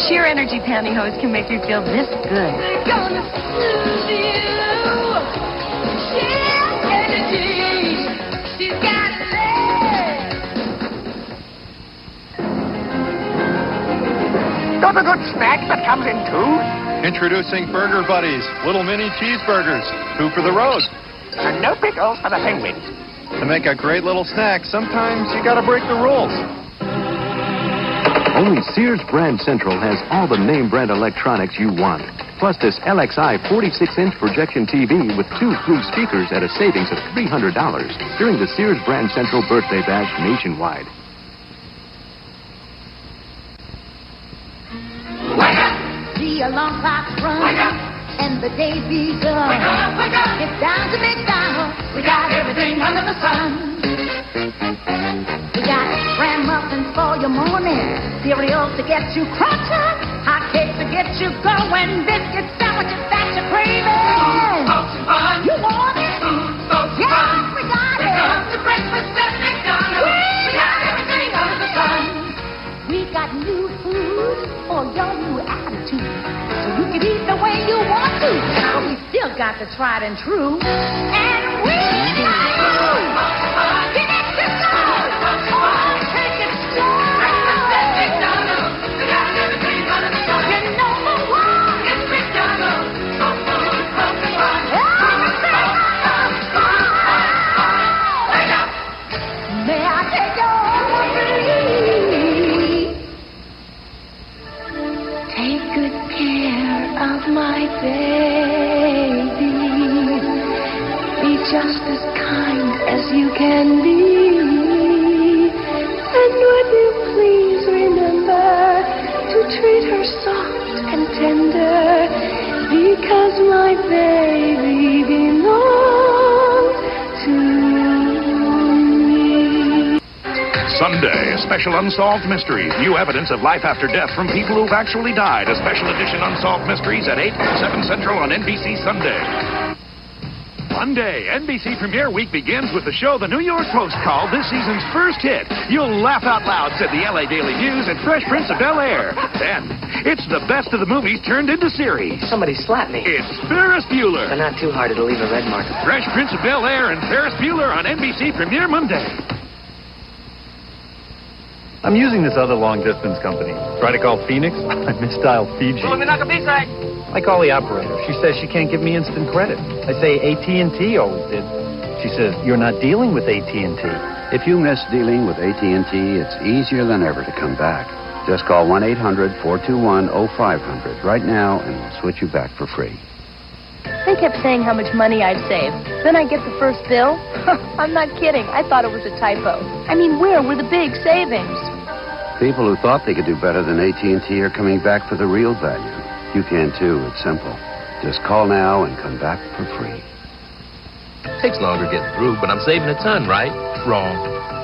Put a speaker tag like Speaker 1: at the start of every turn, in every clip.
Speaker 1: sheer energy pantyhose can make you feel this good.
Speaker 2: Gonna lose you. Sheer energy. She's got it.
Speaker 3: Got a good snack that comes in tubes?
Speaker 4: Introducing Burger Buddies, little mini cheeseburgers. 2 for the road.
Speaker 3: And no pickles for the penguins.
Speaker 4: To make a great little snack, sometimes you gotta break the rules.
Speaker 5: Only Sears Brand Central has all the name brand electronics you want. Plus this LXI 46-inch projection TV with 2 Blue speakers at a savings of $300 during the Sears Brand Central Birthday Bash nationwide.
Speaker 2: The alarm clock's run, and the day begun. It's down to McDonald's. We got everything under the sun. We got bran muffins for your morning, cereal to get you crunching, hot cakes to get you going, biscuit sandwiches that you're craving. You want it? Yes, we got it. Come to breakfast at McDonald's. We got everything under the sun. We got new food for your new attitude, so you can eat the way you want to. But we still got the tried and true, and we got you. Get it to go. Oh, take it slow. Breakfast at McDonald's. We got everything under the sun. You're number one. It's McDonald's. So full of fun. May I take your Take good care of my baby. Be just as kind as you can be. And would you please remember to treat her soft and tender, because my baby belongs to me.
Speaker 6: Sunday, special Unsolved Mysteries. New evidence of life after death from people who've actually died. A special edition Unsolved Mysteries at 8 and 7 Central on NBC Sunday. Monday, NBC Premiere Week begins with the show the New York Post called this season's first hit. You'll laugh out loud, said the LA Daily News, and Fresh Prince of Bel-Air. Then, it's the best of the movies turned into series.
Speaker 7: Somebody slapped me.
Speaker 6: It's Ferris Bueller.
Speaker 7: But not too hard, it'll leave a red mark.
Speaker 6: Fresh Prince of Bel-Air and Ferris Bueller on NBC Premiere Monday.
Speaker 8: I'm using this other long-distance company. Try to call Phoenix, I misdialed Fiji. I call the operator. She says she can't give me instant credit. I say AT&T always did. She says, you're not dealing with AT&T.
Speaker 9: If you miss dealing with AT&T, it's easier than ever to come back. Just call 1-800-421-0500 right now, and we'll switch you back for free.
Speaker 1: They kept saying how much money I'd save. Then I get the first bill. I'm not kidding. I thought it was a typo. I mean, where were the big savings?
Speaker 9: People who thought they could do better than AT&T are coming back for the real value. You can too. It's simple. Just call now and come back for free.
Speaker 10: Takes longer getting through, but I'm saving a ton, right? Wrong.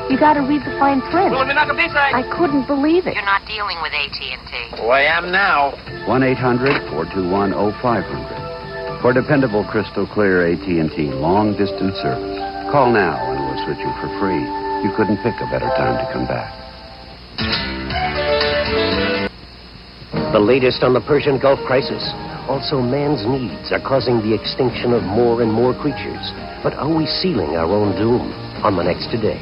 Speaker 1: You gotta read the fine print. I couldn't believe it.
Speaker 11: You're not dealing with AT&T.
Speaker 10: Oh, I am now.
Speaker 9: 1-800-421-0500. For dependable, crystal clear AT&T long-distance service. Call now and we'll switch you for free. You couldn't pick a better time to come back.
Speaker 7: The latest on the Persian Gulf crisis. Also, man's needs are causing the extinction of more and more creatures. But are we sealing our own doom? On the next Today.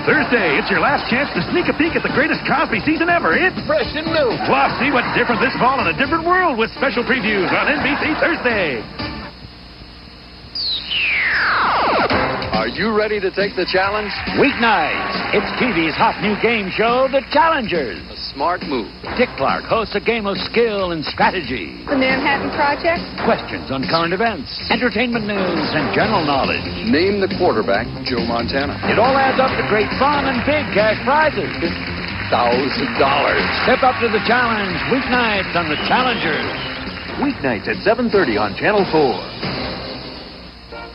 Speaker 6: Thursday, it's your last chance to sneak a peek at the greatest Cosby season ever. It's
Speaker 10: fresh and new.
Speaker 6: Plus, see what's different this fall in a different world with special previews on NBC Thursday.
Speaker 4: Are you ready to take the challenge?
Speaker 12: Weeknights, it's TV's hot new game show, The Challengers.
Speaker 4: A smart move.
Speaker 12: Dick Clark hosts a game of skill and strategy.
Speaker 1: The Manhattan Project?
Speaker 12: Questions on current events, entertainment news, and general knowledge.
Speaker 4: Name the quarterback, Joe Montana.
Speaker 12: It all adds up to great fun and big cash prizes.
Speaker 4: $1,000.
Speaker 12: Step up to the challenge, weeknights on The Challengers.
Speaker 5: Weeknights at 7:30 on Channel 4.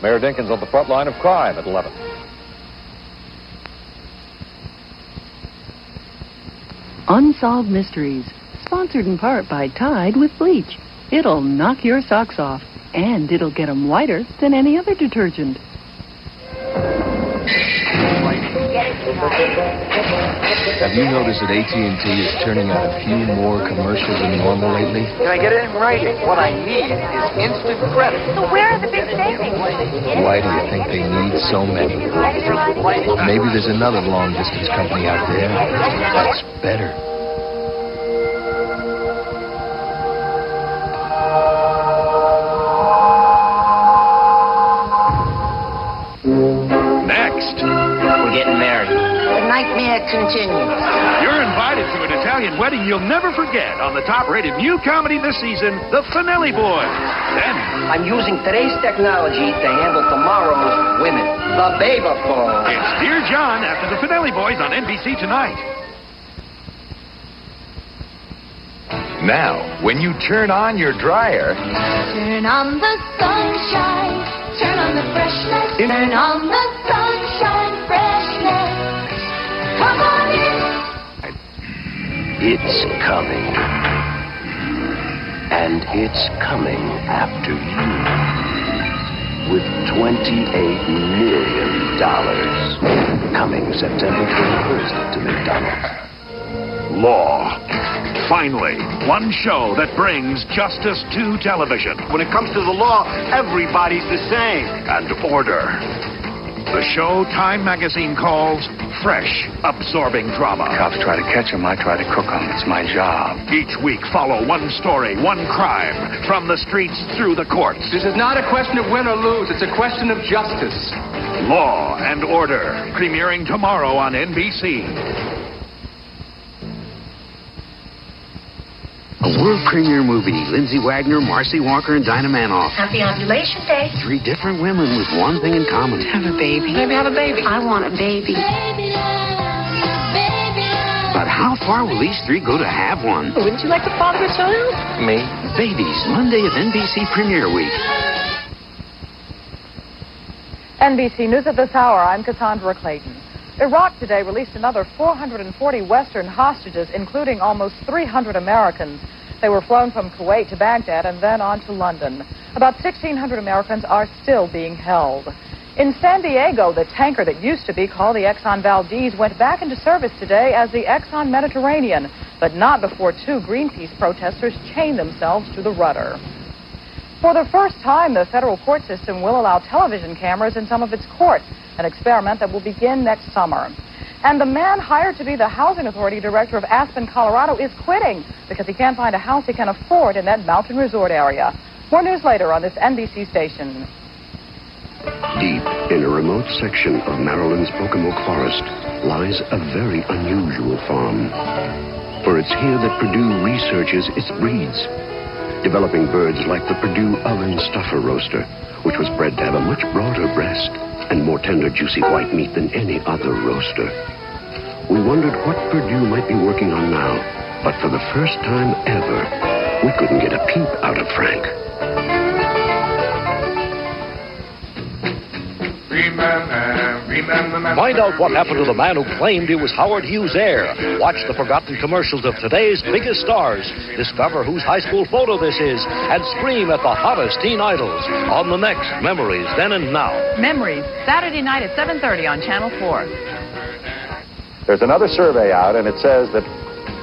Speaker 8: Mayor Dinkins on the front line of crime at 11.
Speaker 13: Unsolved Mysteries, sponsored in part by Tide with bleach. It'll knock your socks off, and it'll get them whiter than any other detergent.
Speaker 10: Have you noticed that AT&T is turning out a few more commercials than normal lately?
Speaker 3: Can I get it in writing? What I need is instant credit.
Speaker 1: So where are the big savings?
Speaker 10: Why do you think they need so many? Maybe there's another long-distance company out there that's better.
Speaker 6: Next,
Speaker 11: We're getting married. The nightmare continues.
Speaker 6: you're invited to an Italian wedding you'll never forget on the top-rated new comedy this season, The Finelli Boys. Then,
Speaker 11: I'm using today's technology to handle tomorrow's women. The baby phone.
Speaker 6: it's Dear John after The Finelli Boys on NBC tonight.
Speaker 4: Now, when you turn on your dryer,
Speaker 2: Turn on the sunshine, turn on the freshness, turn on the sunshine freshness. Come on in.
Speaker 7: It's coming. And it's coming after you. With $28 million. Coming September 21st to McDonald's.
Speaker 6: Law. Finally, one show that brings justice to television.
Speaker 3: When it comes to the law, everybody's the same.
Speaker 6: And order. The show Time Magazine calls fresh, absorbing drama.
Speaker 3: Cops try to catch him, I try to cook him. It's my job.
Speaker 6: Each week, follow one story, one crime, from the streets through the courts.
Speaker 3: This is not a question of win or lose. It's a question of justice.
Speaker 6: Law and Order, premiering tomorrow on NBC.
Speaker 9: A world premiere movie. Lindsay Wagner, Marcy Walker, and Dinah Manoff.
Speaker 1: Happy ovulation day.
Speaker 9: 3 different women with one thing in common.
Speaker 1: Have a baby. Maybe have a baby. I want a baby.
Speaker 9: But how far will these 3 go to have one?
Speaker 1: Wouldn't you like to father a child?
Speaker 10: Me?
Speaker 9: Babies, Monday of NBC Premiere Week.
Speaker 14: NBC News at this hour, I'm Cassandra Clayton. Iraq today released another 440 Western hostages, including almost 300 Americans. They were flown from Kuwait to Baghdad and then on to London. About 1,600 Americans are still being held. In San Diego, the tanker that used to be called the Exxon Valdez went back into service today as the Exxon Mediterranean, but not before 2 Greenpeace protesters chained themselves to the rudder. For the first time, the federal court system will allow television cameras in some of its courts, an experiment that will begin next summer. And the man hired to be the housing authority director of Aspen, Colorado, is quitting because he can't find a house he can afford in that mountain resort area. More news later on this NBC station.
Speaker 9: Deep in a remote section of Maryland's Pocomoke Forest lies a very unusual farm. For it's here that Purdue researches its breeds, developing birds like the Purdue Oven Stuffer Roaster, which was bred to have a much broader breast and more tender, juicy white meat than any other roaster. We wondered what Purdue might be working on now, but for the first time ever, we couldn't get a peep out of Frank.
Speaker 12: Find out what happened to the man who claimed he was Howard Hughes' heir. Watch the forgotten commercials of today's biggest stars. Discover whose high school photo this is and scream at the hottest teen idols on the next Memories Then and Now.
Speaker 14: Memories, Saturday night at 7:30 on Channel 4.
Speaker 4: there's another survey out, and it says that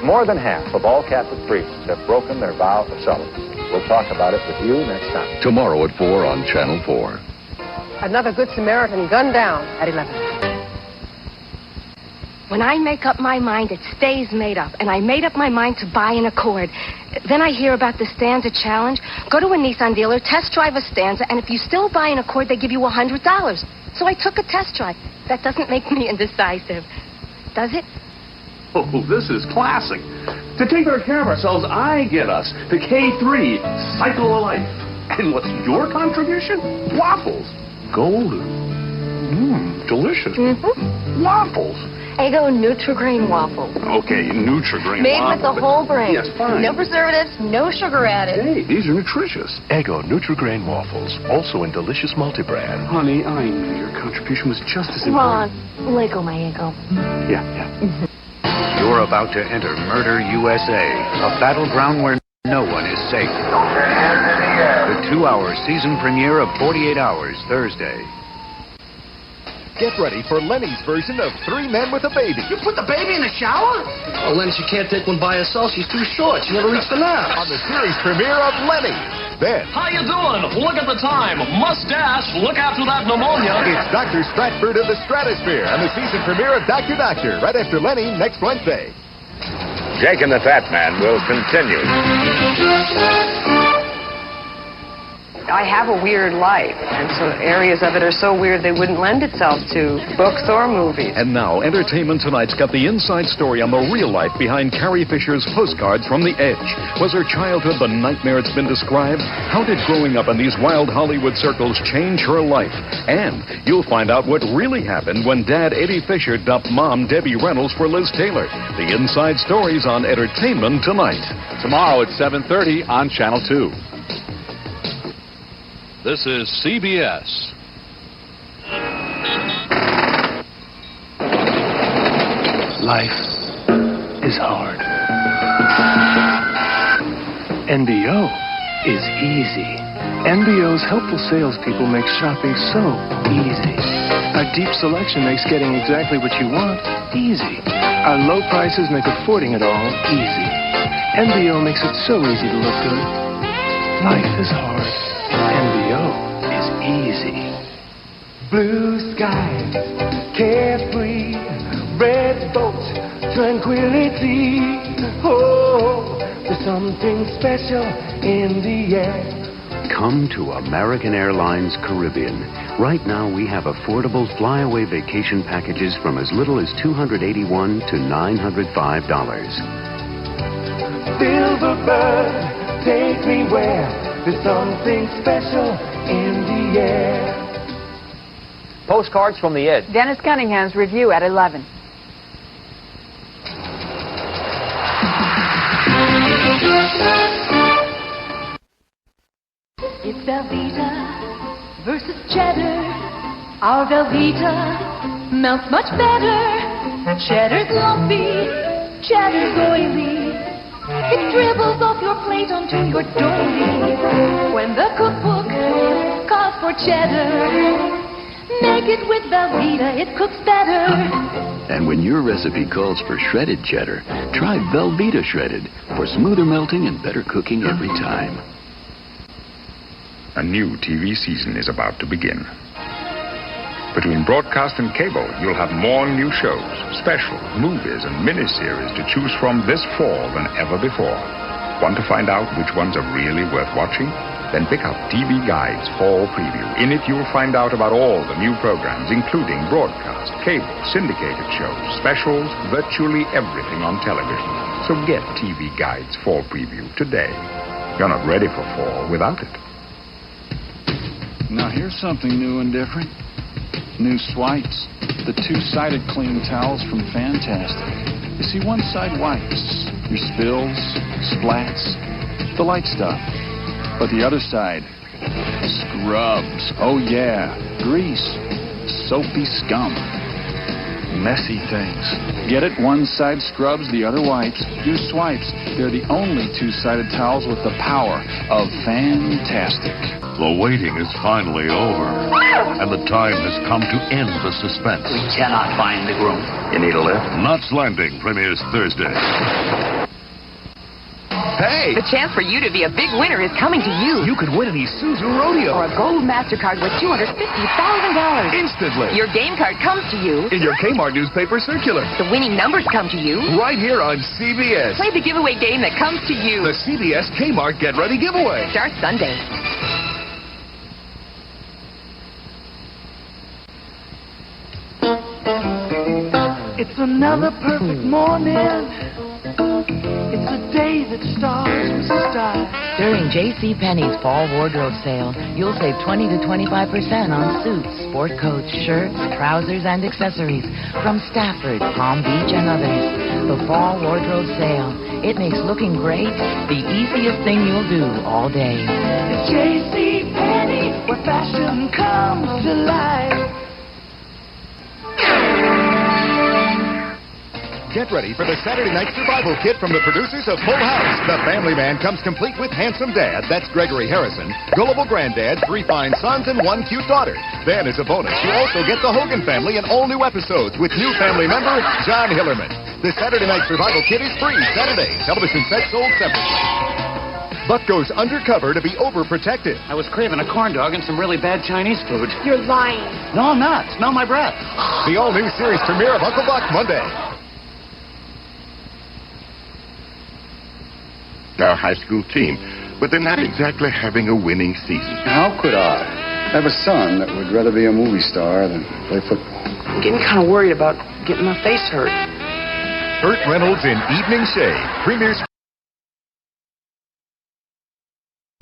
Speaker 4: more than half of all Catholic priests have broken their vow of celibacy. We'll talk about it with you next time.
Speaker 15: Tomorrow at 4 on Channel 4.
Speaker 16: Another Good Samaritan gunned down at 11.
Speaker 1: When I make up my mind, it stays made up. And I made up my mind to buy an Accord. Then I hear about the Stanza Challenge. Go to a Nissan dealer, test drive a Stanza, and if you still buy an Accord, they give you $100. So I took a test drive. That doesn't make me indecisive, does it?
Speaker 17: Oh, this is classic. To take better care of ourselves, I get us the K3 Cycle of Life. And what's your contribution? Waffles. Golden. Delicious.
Speaker 1: Mm-hmm.
Speaker 17: Waffles.
Speaker 1: Eggo Nutri-Grain waffles.
Speaker 17: Okay, Nutri-Grain
Speaker 1: Made
Speaker 17: waffles.
Speaker 1: with the whole grain.
Speaker 17: Yes, fine.
Speaker 1: No preservatives, no sugar added.
Speaker 17: Hey, these are nutritious.
Speaker 15: Eggo Nutri-Grain waffles, also in delicious multi-brand.
Speaker 17: Honey, I knew your contribution was just as
Speaker 1: Ron,
Speaker 17: important.
Speaker 1: Lego my ego.
Speaker 17: Yeah.
Speaker 9: You're about to enter Murder USA, a battleground where no one is safe. The 2-hour season premiere of 48 Hours, Thursday.
Speaker 18: Get ready for Lenny's version of Three Men with a Baby.
Speaker 3: You put the baby in the shower?
Speaker 19: Oh, Lenny, she can't take one by herself. She's too short. She never reached the nap.
Speaker 18: On the series premiere of Lenny. Then,
Speaker 20: how you doing? Look at the time. Mustache, look after that pneumonia.
Speaker 18: It's Dr. Stratford of the Stratosphere and the season premiere of Dr. Doctor, right after Lenny next Wednesday.
Speaker 4: Jake and the Fat Man will continue.
Speaker 16: I have a weird life, and so areas of it are so weird they wouldn't lend itself to books or movies.
Speaker 5: And now, Entertainment Tonight's got the inside story on the real life behind Carrie Fisher's postcards from the Edge. Was her childhood the nightmare it's been described? How did growing up in these wild Hollywood circles change her life? And you'll find out what really happened when Dad Eddie Fisher dumped Mom Debbie Reynolds for Liz Taylor. The inside stories on Entertainment Tonight.
Speaker 21: Tomorrow at 7:30 on Channel 2. This is CBS.
Speaker 22: Life is hard. NBO is easy. NBO's helpful salespeople make shopping so easy. Our deep selection makes getting exactly what you want easy. Our low prices make affording it all easy. NBO makes it so easy to look good. Life is hard. NBO is easy.
Speaker 23: Blue skies, carefree, red boat, tranquility. Oh, there's something special in the air.
Speaker 5: Come to American Airlines Caribbean. Right now we have affordable flyaway vacation packages from as little as $281 to $905.
Speaker 23: Silver bird, take me where there's something special in the air.
Speaker 24: Postcards from the Edge.
Speaker 14: Dennis Cunningham's review at 11.
Speaker 2: It's Velveeta versus cheddar. Our Velveeta melts much better. Cheddar's lumpy, cheddar's oily. It dribbles off your plate onto your doily. When the cookbook calls for cheddar, make it with Velveeta, it cooks better.
Speaker 25: And when your recipe calls for shredded cheddar, try Velveeta Shredded for smoother melting and better cooking every time.
Speaker 6: A new TV season is about to begin. Between broadcast and cable, you'll have more new shows, specials, movies, and miniseries to choose from this fall than ever before. Want to find out which ones are really worth watching? Then pick up TV Guide's Fall Preview. In it, you'll find out about all the new programs, including broadcast, cable, syndicated shows, specials, virtually everything on television. So get TV Guide's Fall Preview today. You're not ready for fall without it.
Speaker 26: Now here's something new and different. New swipes. The two-sided clean towels from Fantastic. You see, one side wipes your spills, splats, the light stuff. But the other side scrubs. Oh yeah, grease, soapy scum, messy things. Get it? One side scrubs, the other wipes. Use swipes. They're the only two-sided towels with the power of Fantastic.
Speaker 15: The waiting is finally over, and the time has come to end the suspense.
Speaker 11: We cannot find the groom.
Speaker 15: You need a lift? Knots Landing premieres Thursday.
Speaker 27: Hey! The chance for you to be a big winner is coming to you.
Speaker 15: You could win an Isuzu Rodeo.
Speaker 27: Or a gold MasterCard worth $250,000.
Speaker 15: Instantly.
Speaker 27: Your game card comes to you.
Speaker 15: In your Kmart newspaper circular.
Speaker 27: The winning numbers come to you.
Speaker 15: Right here on CBS.
Speaker 27: Play the giveaway game that comes to you.
Speaker 15: The CBS Kmart Get Ready giveaway.
Speaker 27: Starts Sunday.
Speaker 23: It's another perfect morning. It's a day that starts with style.
Speaker 28: During JCPenney's fall wardrobe sale, you'll save 20 to 25% on suits, sport coats, shirts, trousers, and accessories from Stafford, Palm Beach, and others. The fall wardrobe sale. It makes looking great the easiest thing you'll do all day.
Speaker 23: It's JCPenney, where fashion comes to life.
Speaker 18: Get ready for the Saturday Night Survival Kit from the producers of Full House. The Family Man comes complete with handsome dad, that's Gregory Harrison, gullible granddad, 3 fine sons, and 1 cute daughter. Then, as a bonus, you also get the Hogan family in all new episodes with new family member, John Hillerman. The Saturday Night Survival Kit is free Saturday. Television sets sold separately. Buck goes undercover to be overprotective.
Speaker 19: I was craving a corn dog and some really bad Chinese food.
Speaker 1: You're lying.
Speaker 19: No, I'm not. Smell my breath.
Speaker 18: The all-new series premiere of Uncle Buck Monday.
Speaker 7: Our high school team, but they're not exactly having a winning season.
Speaker 8: How could I have a son that would rather be a movie star than play football?
Speaker 16: I'm getting kind of worried about getting my face hurt.
Speaker 18: Burt Reynolds in Evening Shade premieres.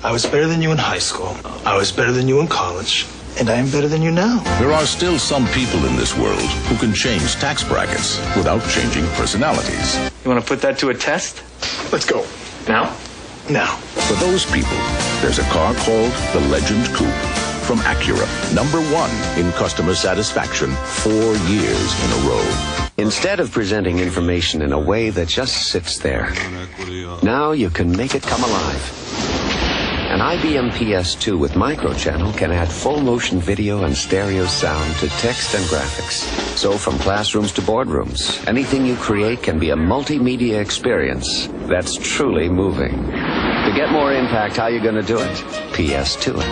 Speaker 9: I was better than you in high school. I was better than you in college. And I am better than you now.
Speaker 15: There are still some people in this world who can change tax brackets without changing personalities.
Speaker 9: You want to put that to a test? Let's go. Now? Now.
Speaker 15: For those people, there's a car called the Legend Coupe from Acura. #1 in customer satisfaction 4 years in a row.
Speaker 10: Instead of presenting information in a way that just sits there, now you can make it come alive. An IBM PS2 with microchannel can add full motion video and stereo sound to text and graphics. So from classrooms to boardrooms, anything you create can be a multimedia experience that's truly moving. To get more impact, how you going to do it? PS2 it.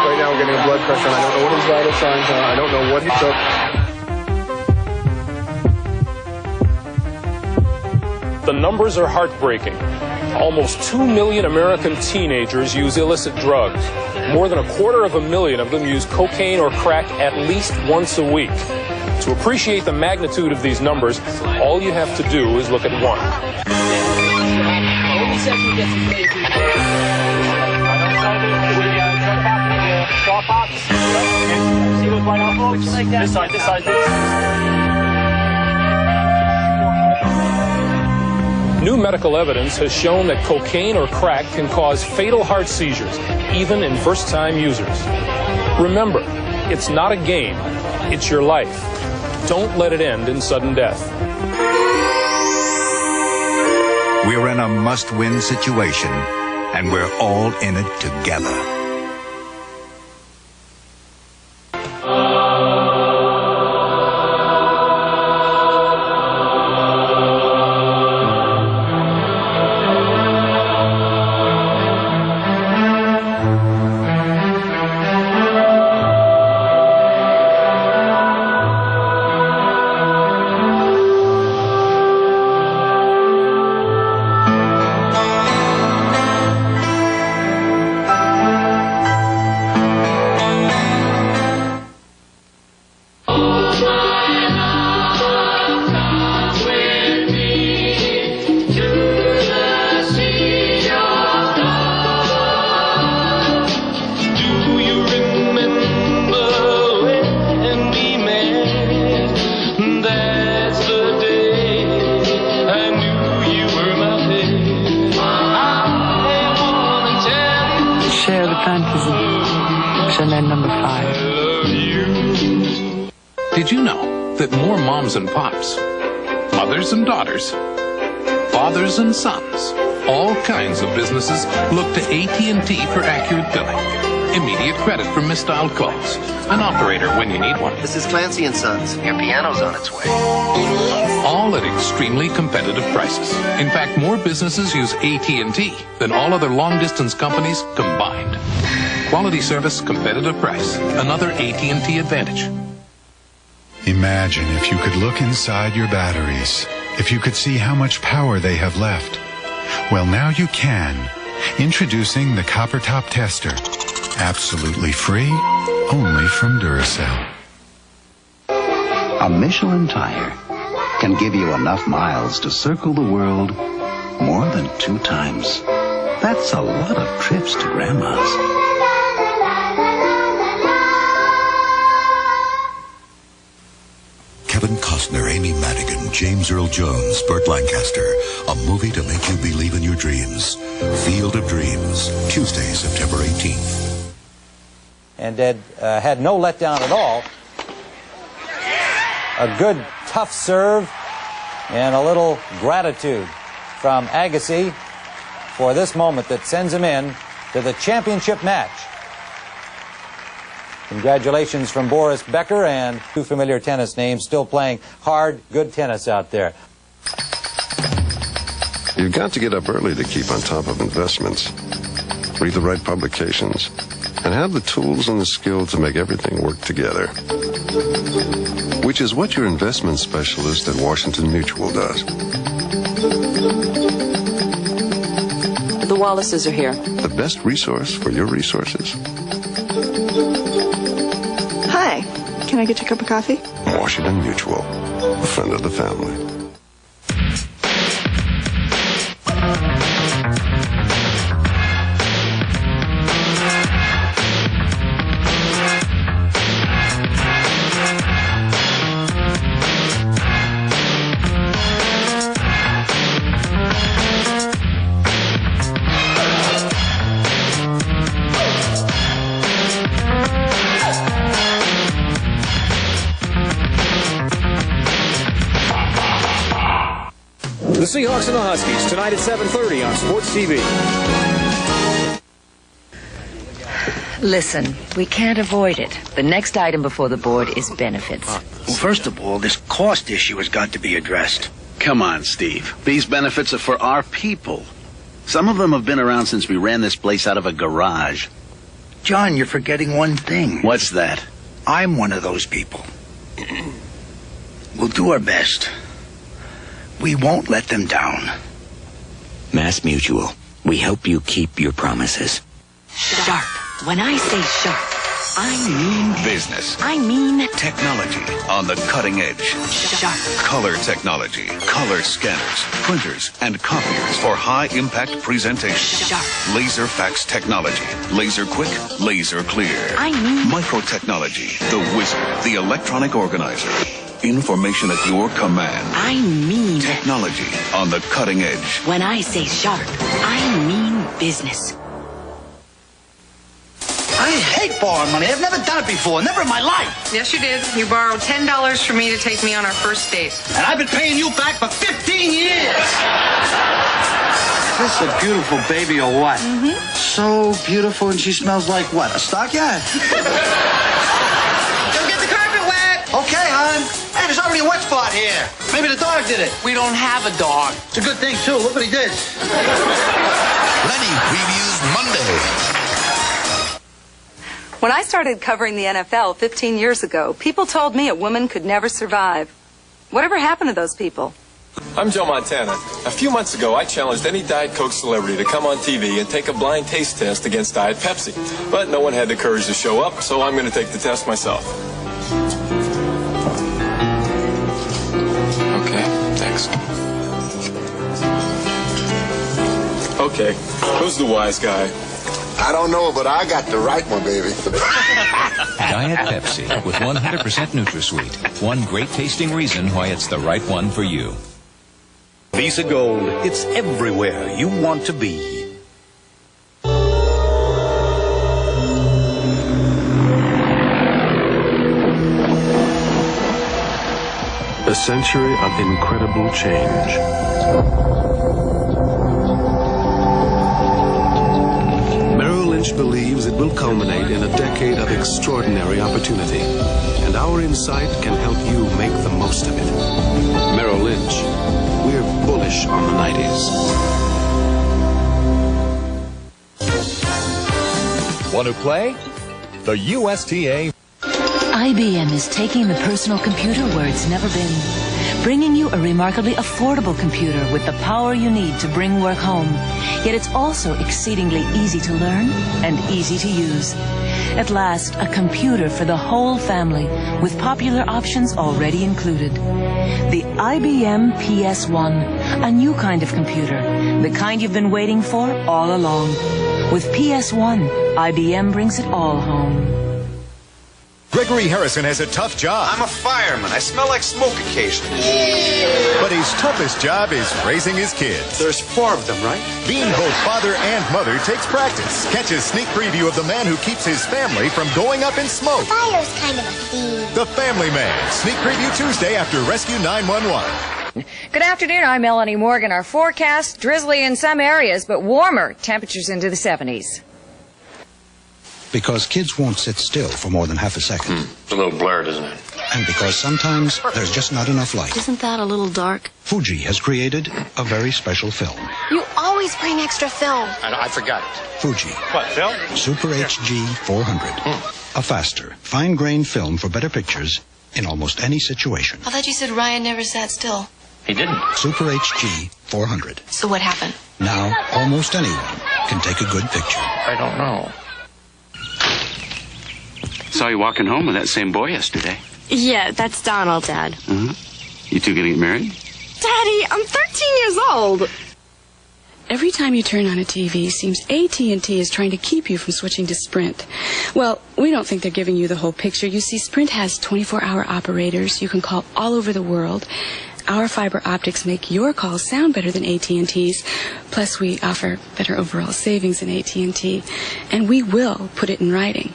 Speaker 8: Right now we're getting a blood pressure, and I don't know what his vital signs are. I don't know what he took.
Speaker 12: The numbers are heartbreaking. Almost 2 million American teenagers use illicit drugs. More than 250,000 of them use cocaine or crack at least once a week. To appreciate the magnitude of these numbers, all you have to do is look at one. This side, this side, New medical evidence has shown that cocaine or crack can cause fatal heart seizures, even in first-time users. Remember, it's not a game, it's your life. Don't let it end in sudden death.
Speaker 13: We're in a must-win situation, and we're all in it together.
Speaker 21: Did you know that more moms and pops, mothers and daughters, fathers and sons, all kinds of businesses look to AT&T for accurate billing, immediate credit for misdialed calls, an operator when you need one.
Speaker 10: This is Clancy & Sons. Your piano's on its way.
Speaker 21: All at extremely competitive prices. In fact, more businesses use AT&T than all other long-distance companies combined. Quality service, competitive price. Another AT&T advantage.
Speaker 17: Imagine if you could look inside your batteries, if you could see how much power they have left. Well, now you can. Introducing the Copper Top Tester. Absolutely free, only from Duracell.
Speaker 29: A Michelin tire can give you enough miles to circle the world more than 2 times. That's a lot of trips to Grandma's.
Speaker 13: Kevin Costner, Amy Madigan, James Earl Jones, Burt Lancaster. A movie to make you believe in your dreams. Field of Dreams, Tuesday, September 18th.
Speaker 1: and had no letdown at all. A good, tough serve and a little gratitude from Agassi for this moment that sends him in to the championship match. Congratulations from Boris Becker and two familiar tennis names still playing hard, good tennis out there.
Speaker 2: You've got to get up early to keep on top of investments. Read the right publications and have the tools and the skill to make everything work together. Which is what your investment specialist at Washington Mutual does.
Speaker 3: The Wallaces are here.
Speaker 2: The best resource for your resources.
Speaker 4: Hi. Can I get you a cup of coffee?
Speaker 2: Washington Mutual, a friend of the family.
Speaker 5: The Seahawks and the Huskies, tonight at 7:30 on Sports TV.
Speaker 28: Listen, we can't avoid it. The next item before the board is benefits.
Speaker 14: Well, first of all, this cost issue has got to be addressed.
Speaker 20: Come on, Steve. These benefits are for our people. Some of them have been around since we ran this place out of a garage.
Speaker 14: John, you're forgetting one thing.
Speaker 20: What's that?
Speaker 14: I'm one of those people. We'll do our best. We won't let them down.
Speaker 22: Mass Mutual, we hope you keep your promises.
Speaker 28: Sharp. When I say sharp, I mean
Speaker 24: business.
Speaker 28: I mean
Speaker 24: technology on the cutting edge.
Speaker 28: Sharp.
Speaker 24: Color technology, color scanners, printers, and copiers for high-impact presentation.
Speaker 28: Sharp.
Speaker 24: Laser fax technology, laser quick, laser clear.
Speaker 28: I mean
Speaker 24: microtechnology, the wizard, the electronic organizer. Information at your command.
Speaker 28: I mean
Speaker 24: technology on the cutting edge.
Speaker 28: When I say sharp, I mean business.
Speaker 14: I hate borrowing money. I've never done it before. Never in my life.
Speaker 16: Yes, you did. You borrowed $10 from me to take me on our first date.
Speaker 14: And I've been paying you back for 15 years. Is this a beautiful baby or what?
Speaker 16: Mm-hmm.
Speaker 14: So beautiful, and she smells like what? A stockyard?
Speaker 16: Don't get the carpet wet.
Speaker 14: Okay, hon. Hey, there's already a wet spot here. Maybe the dog did it.
Speaker 16: We don't have a dog.
Speaker 14: It's a good thing, too. Look what he did.
Speaker 24: Lenny Previews Monday.
Speaker 30: When I started covering the NFL 15 years ago, people told me a woman could never survive. Whatever happened to those people?
Speaker 31: I'm Joe Montana. A few months ago, I challenged any Diet Coke celebrity to come on TV and take a blind taste test against Diet Pepsi. But no one had the courage to show up, so I'm going to take the test myself. Okay, next. Okay, who's the wise guy?
Speaker 32: I don't know, but I got the right one, baby.
Speaker 33: Diet Pepsi with 100% NutraSweet. One great tasting reason why it's the right one for you.
Speaker 34: Visa Gold, it's everywhere you want to be.
Speaker 2: A century of incredible change. Believes it will culminate in a decade of extraordinary opportunity, and our insight can help you make the most of it. Merrill Lynch, we're bullish on the 90s.
Speaker 35: Want to play? The USTA.
Speaker 28: IBM is taking the personal computer where it's never been, bringing you a remarkably affordable computer with the power you need to bring work home. Yet it's also exceedingly easy to learn and easy to use. At last, a computer for the whole family with popular options already included. The IBM PS1, a new kind of computer, the kind you've been waiting for all along. With PS1, IBM brings it all home.
Speaker 17: Gregory Harrison has a tough job.
Speaker 14: I'm a fireman. I smell like smoke occasionally.
Speaker 17: But his toughest job is raising his kids.
Speaker 14: There's 4 of them, right?
Speaker 17: Being both father and mother takes practice. Catch a sneak preview of the man who keeps his family from going up in smoke.
Speaker 6: Fire's kind of a theme.
Speaker 17: The Family Man. Sneak preview Tuesday after Rescue 911.
Speaker 7: Good afternoon. I'm Melanie Morgan. Our forecast, drizzly in some areas, but warmer. Temperatures into the 70s.
Speaker 8: Because kids won't sit still for more than half a second.
Speaker 31: It's a little blurred, isn't it?
Speaker 8: And because sometimes there's just not enough light.
Speaker 6: Isn't that a little dark?
Speaker 8: Fuji has created a very special film.
Speaker 6: You always bring extra film.
Speaker 31: I forgot it.
Speaker 8: Fuji.
Speaker 31: What, film?
Speaker 8: Super HD 400. A faster, fine-grained film for better pictures in almost any situation.
Speaker 6: I thought you said Ryan never sat still.
Speaker 31: He didn't.
Speaker 8: Super HD 400.
Speaker 6: So what happened?
Speaker 8: Now, almost anyone can take a good picture.
Speaker 31: I don't know.
Speaker 20: Saw you walking home with that same boy yesterday.
Speaker 6: Yeah, that's Donald, Dad.
Speaker 20: You two gonna get married?
Speaker 6: Daddy, I'm 13 years old.
Speaker 9: Every time you turn on a TV, it seems AT&T is trying to keep you from switching to Sprint. Well, we don't think they're giving you the whole picture. You see, Sprint has 24-hour operators. You can call all over the world. Our fiber optics make your calls sound better than AT&T's. Plus, we offer better overall savings than AT&T. And we will put it in writing.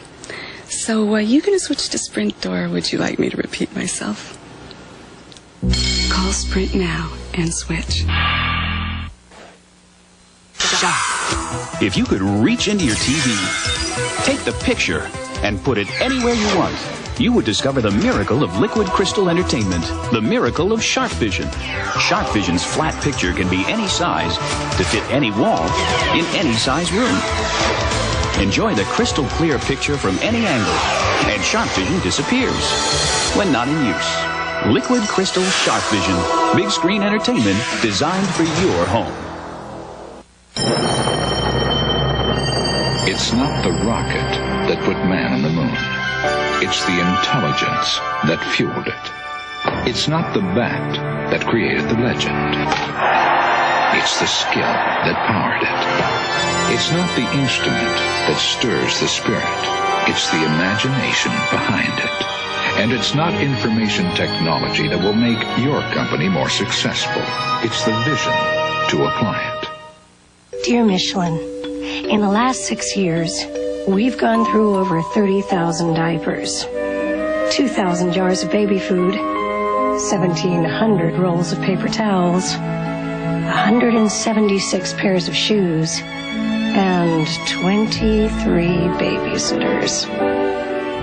Speaker 9: So, you going to switch to Sprint, or would you like me to repeat myself? Call Sprint now and switch.
Speaker 10: If you could reach into your TV, take the picture, and put it anywhere you want, you would discover the miracle of liquid crystal entertainment, the miracle of Sharp Vision. Sharp Vision's flat picture can be any size to fit any wall in any size room. Enjoy the crystal clear picture from any angle, and Sharp Vision disappears when not in use. Liquid Crystal Sharp Vision, big screen entertainment designed for your home.
Speaker 11: It's not the rocket that put man on the moon. It's the intelligence that fueled it. It's not the bat that created the legend. It's the skill that powered it. It's not the instrument that stirs the spirit. It's the imagination behind it. And it's not information technology that will make your company more successful. It's the vision to apply it.
Speaker 12: Dear Michelin, in the last 6 years, we've gone through over 30,000 diapers, 2,000 jars of baby food, 1,700 rolls of paper towels, 176 pairs of shoes, and 23 babysitters.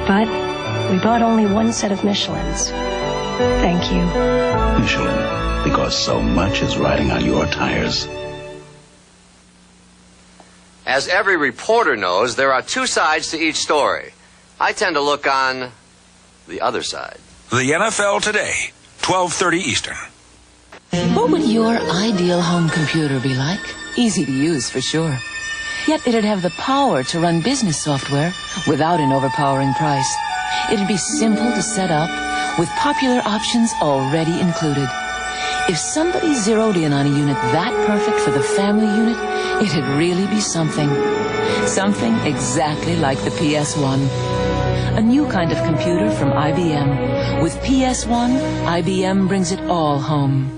Speaker 12: But we bought only 1 set of Michelins. Thank you.
Speaker 29: Michelin, because so much is riding on your tires.
Speaker 15: As every reporter knows, there are 2 sides to each story. I tend to look on the other side.
Speaker 18: The NFL Today, 12:30 Eastern.
Speaker 28: What would your ideal home computer be like? Easy to use, for sure. Yet it'd have the power to run business software without an overpowering price. It'd be simple to set up, with popular options already included. If somebody zeroed in on a unit that perfect for the family unit, it'd really be something. Something exactly like the PS1. A new kind of computer from IBM. With PS1, IBM brings it all home.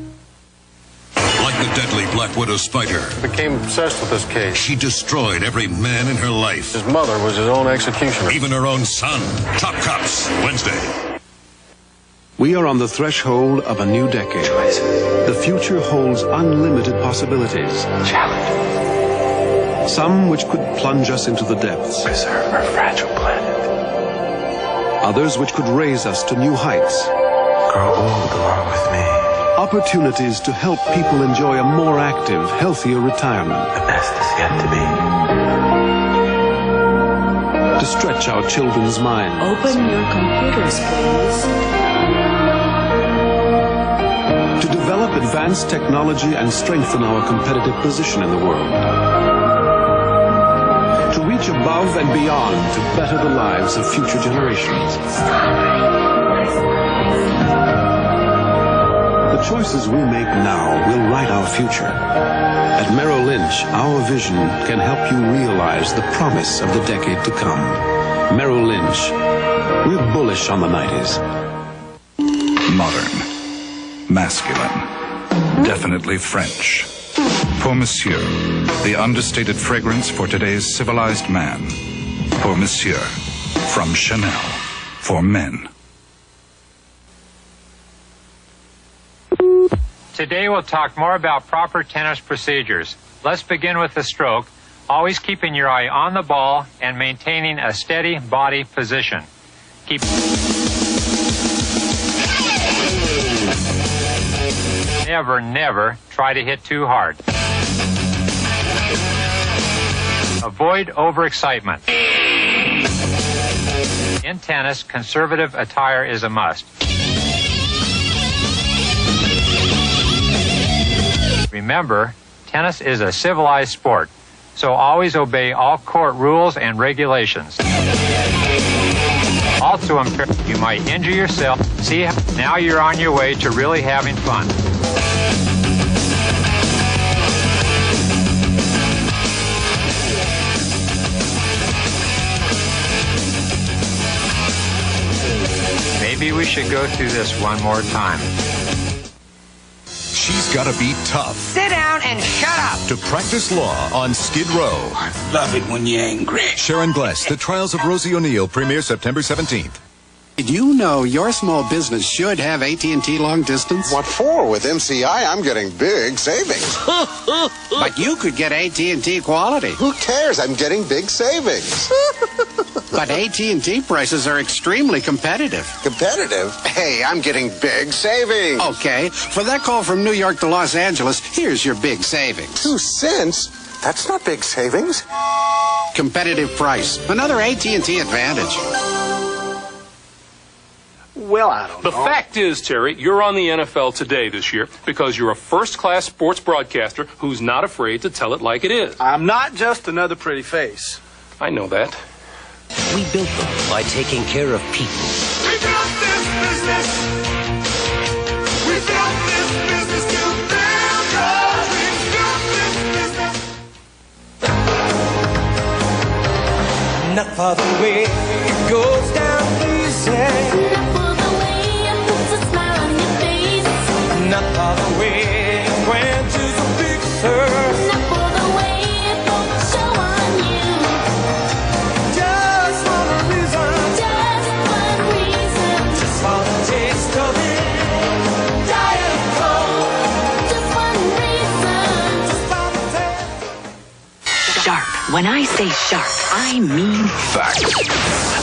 Speaker 19: Like the deadly Black Widow spider.
Speaker 32: Became obsessed with this case.
Speaker 19: She destroyed every man in her life.
Speaker 32: His mother was his own executioner.
Speaker 19: Even her own son. Top Cops, Wednesday.
Speaker 21: We are on the threshold of a new decade. The future holds unlimited possibilities.
Speaker 32: Challenge.
Speaker 21: Some which could plunge us into the depths.
Speaker 32: Preserve our fragile planet.
Speaker 21: Others which could raise us to new heights.
Speaker 32: Grow old along with me.
Speaker 21: Opportunities to help people enjoy a more active, healthier retirement.
Speaker 32: The best is yet to be.
Speaker 21: To stretch our children's minds.
Speaker 9: Open your computers, please.
Speaker 21: To develop advanced technology and strengthen our competitive position in the world. To reach above and beyond to better the lives of future generations. The choices we make now will write our future. At Merrill Lynch, our vision can help you realize the promise of the decade to come. Merrill Lynch. We're bullish on the 90s.
Speaker 19: Modern. Masculine. Definitely French. Pour Monsieur, the understated fragrance for today's civilized man. Pour Monsieur, from Chanel, for men.
Speaker 1: Today we'll talk more about proper tennis procedures. Let's begin with the stroke, always keeping your eye on the ball and maintaining a steady body position. Never try to hit too hard. Avoid overexcitement. In tennis, conservative attire is a must. Remember, tennis is a civilized sport, so always obey all court rules and regulations. Also, you might injure yourself. See, now you're on your way to really having fun. Maybe we should go through this one more time.
Speaker 3: She's gotta be tough.
Speaker 4: Sit down and shut up.
Speaker 3: To practice law on Skid Row.
Speaker 4: I love it when you're angry.
Speaker 3: Sharon Gless, The Trials of Rosie O'Neill, premieres September 17th.
Speaker 5: Did you know your small business should have AT&T long distance?
Speaker 13: What for? With MCI, I'm getting big savings.
Speaker 5: But you could get AT&T quality.
Speaker 13: Who cares? I'm getting big savings.
Speaker 5: But AT&T prices are extremely competitive.
Speaker 13: Competitive? Hey, I'm getting big savings.
Speaker 5: Okay, for that call from New York to Los Angeles, here's your big savings.
Speaker 13: 2 cents? That's not big savings.
Speaker 5: Competitive price. Another AT&T advantage.
Speaker 16: Well, I don't know. The fact is, Terry, you're on the NFL Today this year because you're a first-class sports broadcaster who's not afraid to tell it like it is.
Speaker 14: I'm not just another pretty face.
Speaker 16: I know that.
Speaker 22: We built them by taking care of people.
Speaker 23: We built this business. We built this business to build us. We built this business.
Speaker 24: Not for the way it goes down easy. Not for the way it quenches a big thirst.
Speaker 25: Not for the way it won't show on you.
Speaker 24: Just one reason.
Speaker 25: Just one reason.
Speaker 24: Just for the taste of it. Diet Coke.
Speaker 25: Just one reason.
Speaker 24: Just for the taste.
Speaker 26: Sharp. When I say sharp, I mean
Speaker 11: Facts.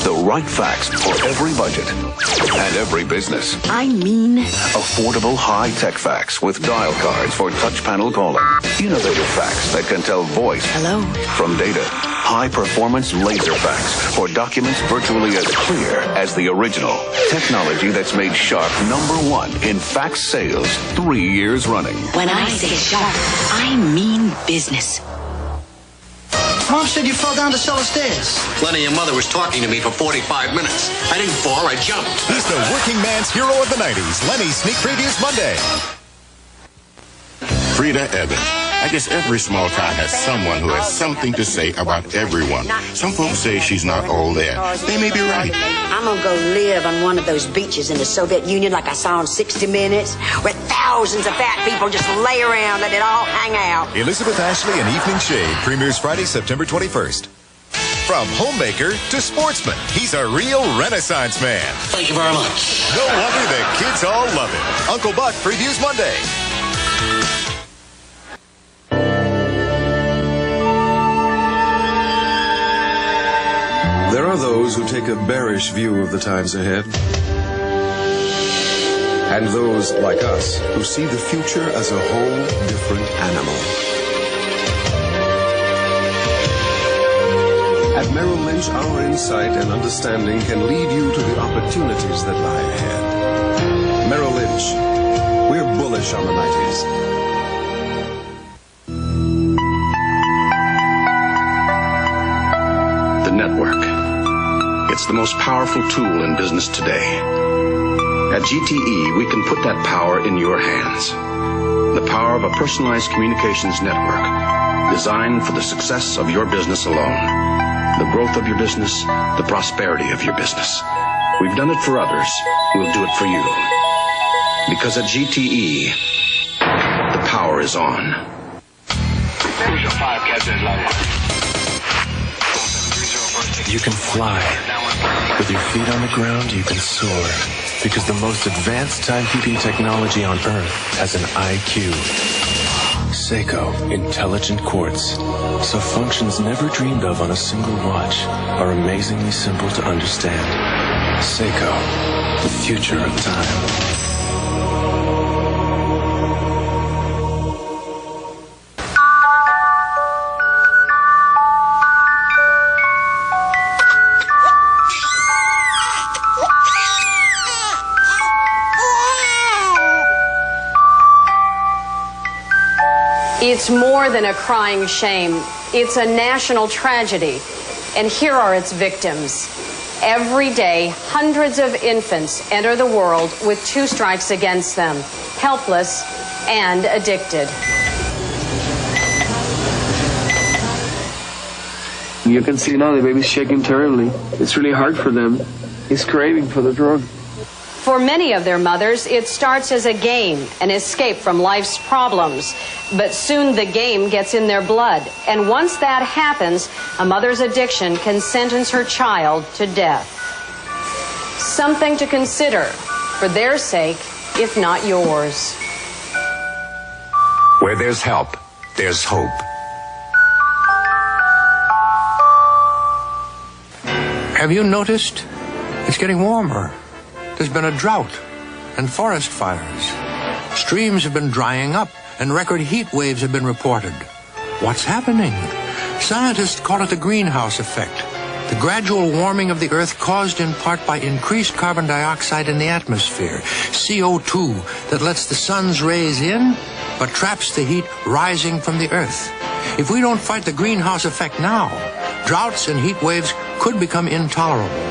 Speaker 11: The right facts for every budget and every business.
Speaker 26: I mean
Speaker 11: affordable high-tech facts with dial cards for touch panel calling. Innovative facts that can tell voice
Speaker 26: hello
Speaker 11: from data. High-performance laser facts for documents virtually as clear as the original. Technology that's made Sharp #1 in fax sales 3 years running.
Speaker 26: When I say sharp, I mean business.
Speaker 14: Mom said you fell down the cellar stairs.
Speaker 13: Lenny, your mother was talking to me for 45 minutes. I didn't fall, I jumped.
Speaker 3: He's the working man's hero of the 90s. Lenny sneak previews Monday.
Speaker 27: Frida Evans. I guess every small town has someone who has something to say about everyone. Some folks say she's not all there. They may be right.
Speaker 30: I'm gonna go live on one of those beaches in the Soviet Union like I saw on 60 Minutes, where thousands of fat people just lay around, let it all hang out.
Speaker 3: Elizabeth Ashley and Evening Shade premieres Friday, September 21st. From homemaker to sportsman, he's a real Renaissance man.
Speaker 13: Thank you very much.
Speaker 3: No wonder the kids all love him. Uncle Buck previews Monday.
Speaker 21: There are those who take a bearish view of the times ahead. And those, like us, who see the future as a whole different animal. At Merrill Lynch, our insight and understanding can lead you to the opportunities that lie ahead. Merrill Lynch, we're bullish on the 90s.
Speaker 20: The network. It's the most powerful tool in business today. At GTE, we can put that power in your hands. The power of a personalized communications network designed for the success of your business alone. the growth of your business, the prosperity of your business. We've done it for others. We'll do it for you. Because at GTE, the power is on.
Speaker 32: You can fly. With your feet on the ground, you can soar. Because the most advanced timekeeping technology on Earth has an IQ. Seiko Intelligent Quartz. So functions never dreamed of on a single watch are amazingly simple to understand. Seiko, the future of time.
Speaker 2: It's more than a crying shame. It's a national tragedy. And here are its victims. Every day, hundreds of infants enter the world with 2 strikes against them, helpless and addicted.
Speaker 6: You can see now the baby's shaking terribly. It's really hard for them. He's craving for the drug.
Speaker 2: For many of their mothers, it starts as a game, an escape from life's problems. But soon the game gets in their blood. And once that happens, a mother's addiction can sentence her child to death. Something to consider, for their sake, if not yours.
Speaker 7: Where there's help, there's hope.
Speaker 8: Have you noticed? It's getting warmer. There's been a drought and forest fires. Streams have been drying up and record heat waves have been reported. What's happening? Scientists call it the greenhouse effect, the gradual warming of the Earth caused in part by increased carbon dioxide in the atmosphere, CO2 that lets the sun's rays in but traps the heat rising from the Earth. If we don't fight the greenhouse effect now, droughts and heat waves could become intolerable.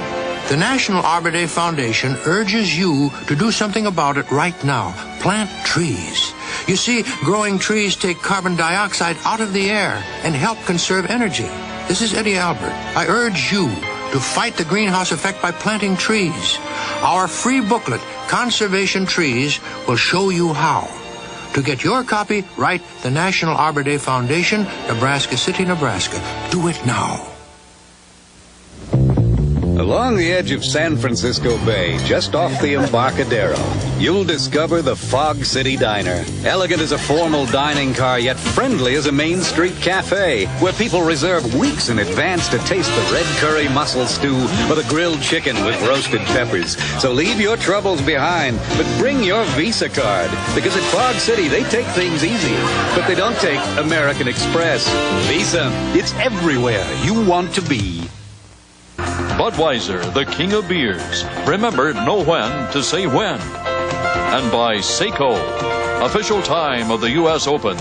Speaker 8: The National Arbor Day Foundation urges you to do something about it right now. Plant trees. You see, growing trees take carbon dioxide out of the air and help conserve energy. This is Eddie Albert. I urge you to fight the greenhouse effect by planting trees. Our free booklet, Conservation Trees, will show you how. To get your copy, write the National Arbor Day Foundation, Nebraska City, Nebraska. Do it now.
Speaker 10: Along the edge of San Francisco Bay, just off the Embarcadero, you'll discover the Fog City Diner. Elegant as a formal dining car, yet friendly as a Main Street cafe, where people reserve weeks in advance to taste the red curry mussel stew or the grilled chicken with roasted peppers. So leave your troubles behind, but bring your Visa card, because at Fog City they take things easy, but they don't take American Express. Visa, it's everywhere you want to be.
Speaker 12: Budweiser, the king of beers. Remember, know when to say when. And by Seiko, official time of the U.S. Open.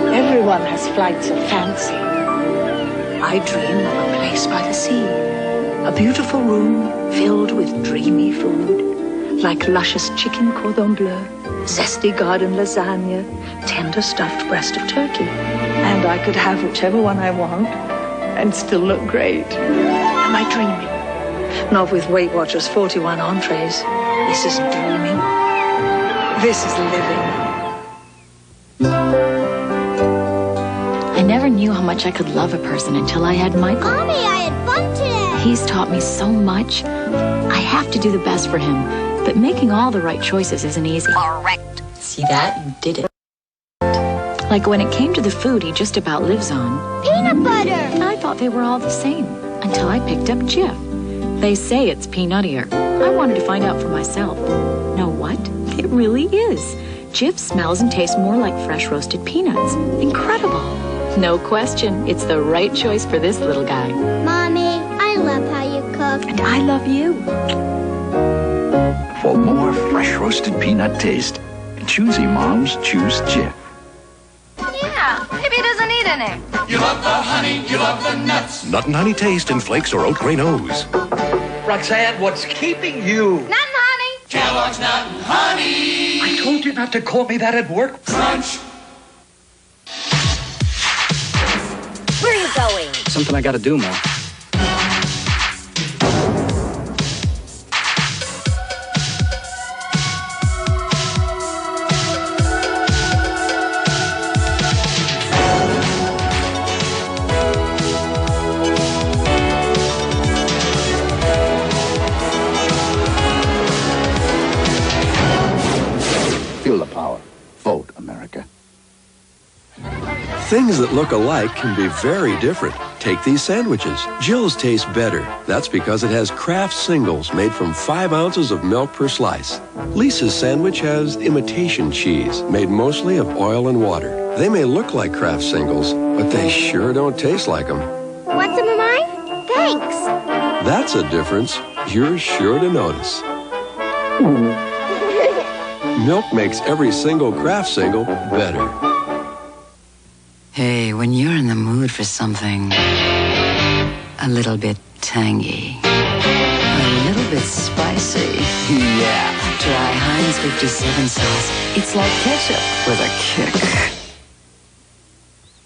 Speaker 15: Everyone has flights of fancy. I dream of a place by the sea, a beautiful room filled with dreamy food, like luscious chicken cordon bleu, zesty garden lasagna, tender stuffed breast of turkey. And I could have whichever one I want and still look great. Am I dreaming? Not with Weight Watchers 41 entrees. This isn't dreaming. This is living.
Speaker 17: I never knew how much I could love a person until I had Michael.
Speaker 25: Mommy, I had fun today.
Speaker 17: He's taught me so much. I have to do the best for him, but making all the right choices isn't easy.
Speaker 25: Correct.
Speaker 17: See that? You did it. Like when it came to the food he just about lives on.
Speaker 25: Peanut butter.
Speaker 17: I thought they were all the same until I picked up Jif. They say it's peanuttier. I wanted to find out for myself. Know what? It really is. Jif smells and tastes more like fresh roasted peanuts. Incredible. No question, it's the right choice for this little guy.
Speaker 25: Mommy, I love how you cook.
Speaker 17: And I love you.
Speaker 18: For more fresh roasted peanut taste, choosy moms choose Jif.
Speaker 25: Yeah,
Speaker 1: if he doesn't eat any?
Speaker 4: You love the honey, you love the nuts.
Speaker 5: Nut and honey taste in flakes or oat grain O's.
Speaker 9: Roxanne, what's keeping you?
Speaker 1: Nut and honey.
Speaker 4: Kellogg's Nut and Honey.
Speaker 9: I told you not to call me that at work.
Speaker 4: Crunch.
Speaker 30: Where are you going?
Speaker 16: Something I gotta do, Ma.
Speaker 20: Feel the power. Vote, America.
Speaker 18: Things that look alike can be very different. Take these sandwiches. Jill's tastes better. That's because it has Kraft singles made from 5 ounces of milk per slice. Lisa's sandwich has imitation cheese made mostly of oil and water. They may look like Kraft singles, but they sure don't taste like them.
Speaker 25: Want some of mine? Thanks.
Speaker 18: That's a difference you're sure to notice. Milk makes every single Kraft single better.
Speaker 26: Hey, when you're in the mood for something a little bit tangy, a little bit spicy, yeah, try Heinz 57 sauce. It's like ketchup with a kick.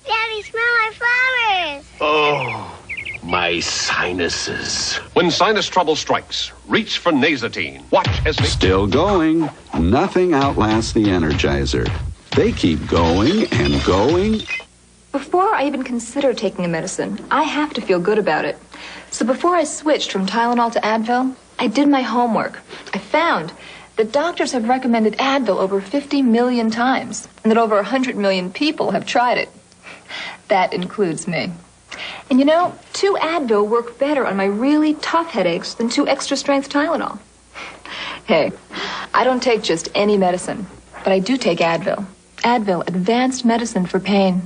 Speaker 25: Daddy, smell my flowers.
Speaker 19: Oh, my sinuses. When sinus trouble strikes, reach for Nasatine. Watch as they...
Speaker 10: Still going. Nothing outlasts the Energizer. They keep going and going.
Speaker 22: Before I even consider taking a medicine, I have to feel good about it. So before I switched from Tylenol to Advil, I did my homework. I found that doctors have recommended Advil over 50 million times, and that over 100 million people have tried it. That includes me. And you know, 2 Advil work better on my really tough headaches than 2 extra-strength Tylenol. Hey, I don't take just any medicine, but I do take Advil. Advil, advanced medicine for pain.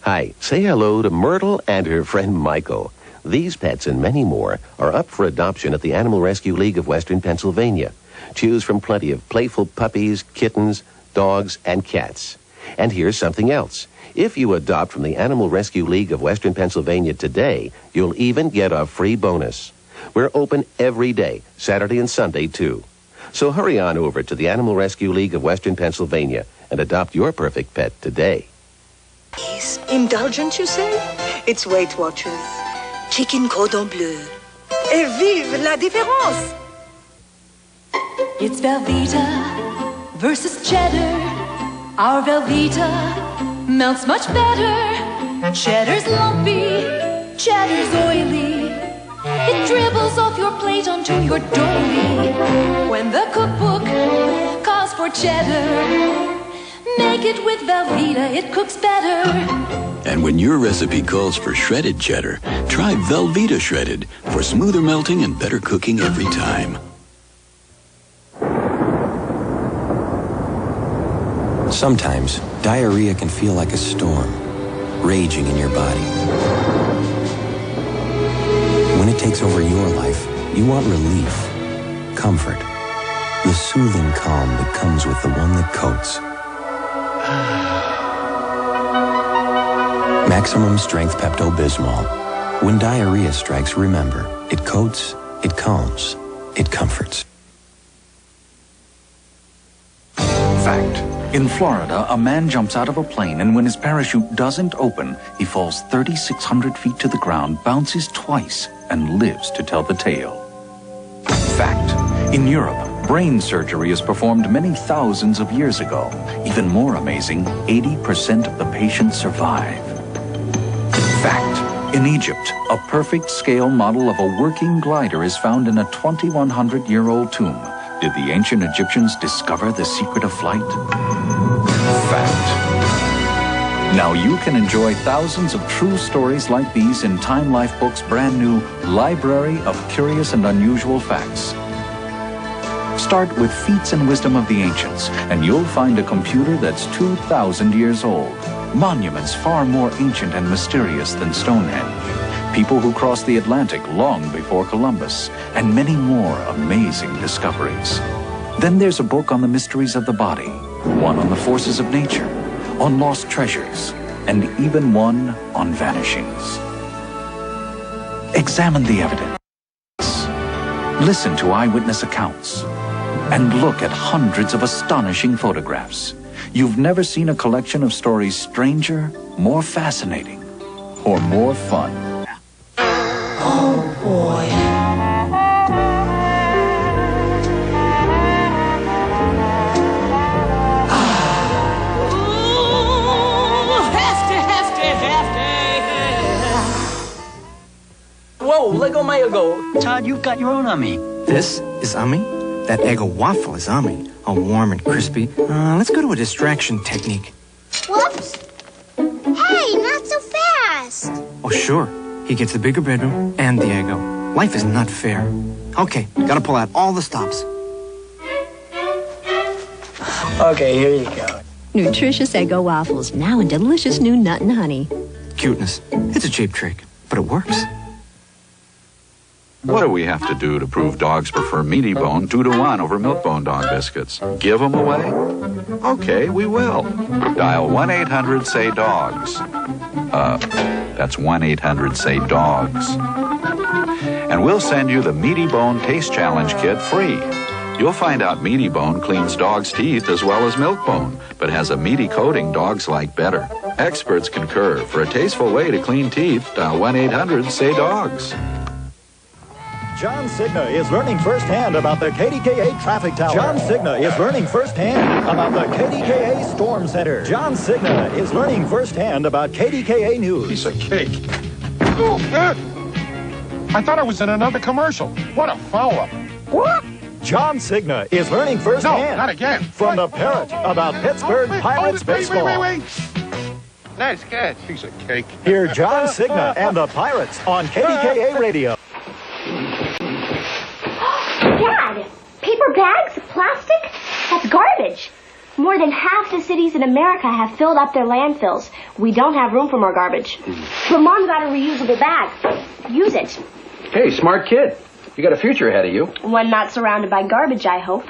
Speaker 23: Hi, say hello to Myrtle and her friend Michael. These pets and many more are up for adoption at the Animal Rescue League of Western Pennsylvania. Choose from plenty of playful puppies, kittens, dogs, and cats. And here's something else. If you adopt from the Animal Rescue League of Western Pennsylvania today, you'll even get a free bonus. We're open every day, Saturday and Sunday, too. So hurry on over to the Animal Rescue League of Western Pennsylvania and adopt your perfect pet today.
Speaker 30: Indulgent, you say? It's Weight Watchers. Chicken cordon bleu. Et vive la différence!
Speaker 28: It's Velveeta versus cheddar. Our Velveeta melts much better. Cheddar's lumpy, cheddar's oily. It dribbles off your plate onto your doily. When the cookbook calls for cheddar, make it with Velveeta, it cooks better.
Speaker 29: And when your recipe calls for shredded cheddar, try Velveeta Shredded for smoother melting and better cooking every time.
Speaker 31: Sometimes, diarrhea can feel like a storm, raging in your body. When it takes over your life, you want relief, comfort, the soothing calm that comes with the one that coats. Maximum Strength Pepto-Bismol. When diarrhea strikes, remember, it coats, it calms, it comforts.
Speaker 33: Fact. In Florida, a man jumps out of a plane, and when his parachute doesn't open, he falls 3,600 feet to the ground, bounces twice, and lives to tell the tale. Fact. In Europe, brain surgery is performed many thousands of years ago. Even more amazing, 80% of the patients survive. Fact. In Egypt, a perfect scale model of a working glider is found in a 2,100-year-old tomb. Did the ancient Egyptians discover the secret of flight? Fact. Now you can enjoy thousands of true stories like these in Time Life Books' brand new Library of Curious and Unusual Facts. Start with Feats and Wisdom of the Ancients, and you'll find a computer that's 2,000 years old. Monuments far more ancient and mysterious than Stonehenge. People who crossed the Atlantic long before Columbus, and many more amazing discoveries. Then there's a book on the mysteries of the body, one on the forces of nature, on lost treasures, and even one on vanishings. Examine the evidence. Listen to eyewitness accounts. And look at hundreds of astonishing photographs. You've never seen a collection of stories stranger, more fascinating, or more fun.
Speaker 28: Oh, boy.
Speaker 1: Whoa, Lego my Eggo. Todd, you've got your own Ummi.
Speaker 2: This is Ummi. That Eggo waffle is Ummi. All warm and crispy. Let's go to a distraction technique.
Speaker 25: Whoops. Hey, not so fast.
Speaker 2: Oh, sure. He gets the bigger bedroom and the Eggo. Life is not fair. Okay, gotta pull out all the stops.
Speaker 1: Okay, here you go.
Speaker 3: Nutritious Eggo waffles, now in delicious new nut and honey.
Speaker 2: Cuteness. It's a cheap trick, but it works.
Speaker 6: What do we have to do to prove dogs prefer meaty bone 2-to-1 over milk bone dog biscuits? Give them away? Okay, we will. Dial 1-800-SAY-DOGS. That's 1-800-SAY-DOGS. And we'll send you the Meaty Bone Taste Challenge Kit free. You'll find out Meaty Bone cleans dogs' teeth as well as milk bone, but has a meaty coating dogs like better. Experts concur. For a tasteful way to clean teeth, dial 1-800-SAY-DOGS.
Speaker 7: John Cigna is learning firsthand about the KDKA traffic tower. John Cigna is learning firsthand about the KDKA Storm Center. John Cigna is learning firsthand about KDKA News.
Speaker 11: Piece of cake. I thought I was in another commercial. What a foul-up.
Speaker 7: What? John Cigna is learning firsthand.
Speaker 11: No, not again.
Speaker 7: From the Parrot about Pittsburgh Pirates baseball.
Speaker 11: Wait. Nice catch. Piece of cake.
Speaker 7: Hear John Cigna and the Pirates on KDKA Radio.
Speaker 25: Dad, paper bags? Plastic? That's garbage. More than half the cities in America have filled up their landfills. We don't have room for more garbage. But Mom got a reusable bag. Use it.
Speaker 13: Hey, smart kid. You got a future ahead of you.
Speaker 25: One not surrounded by garbage, I hope.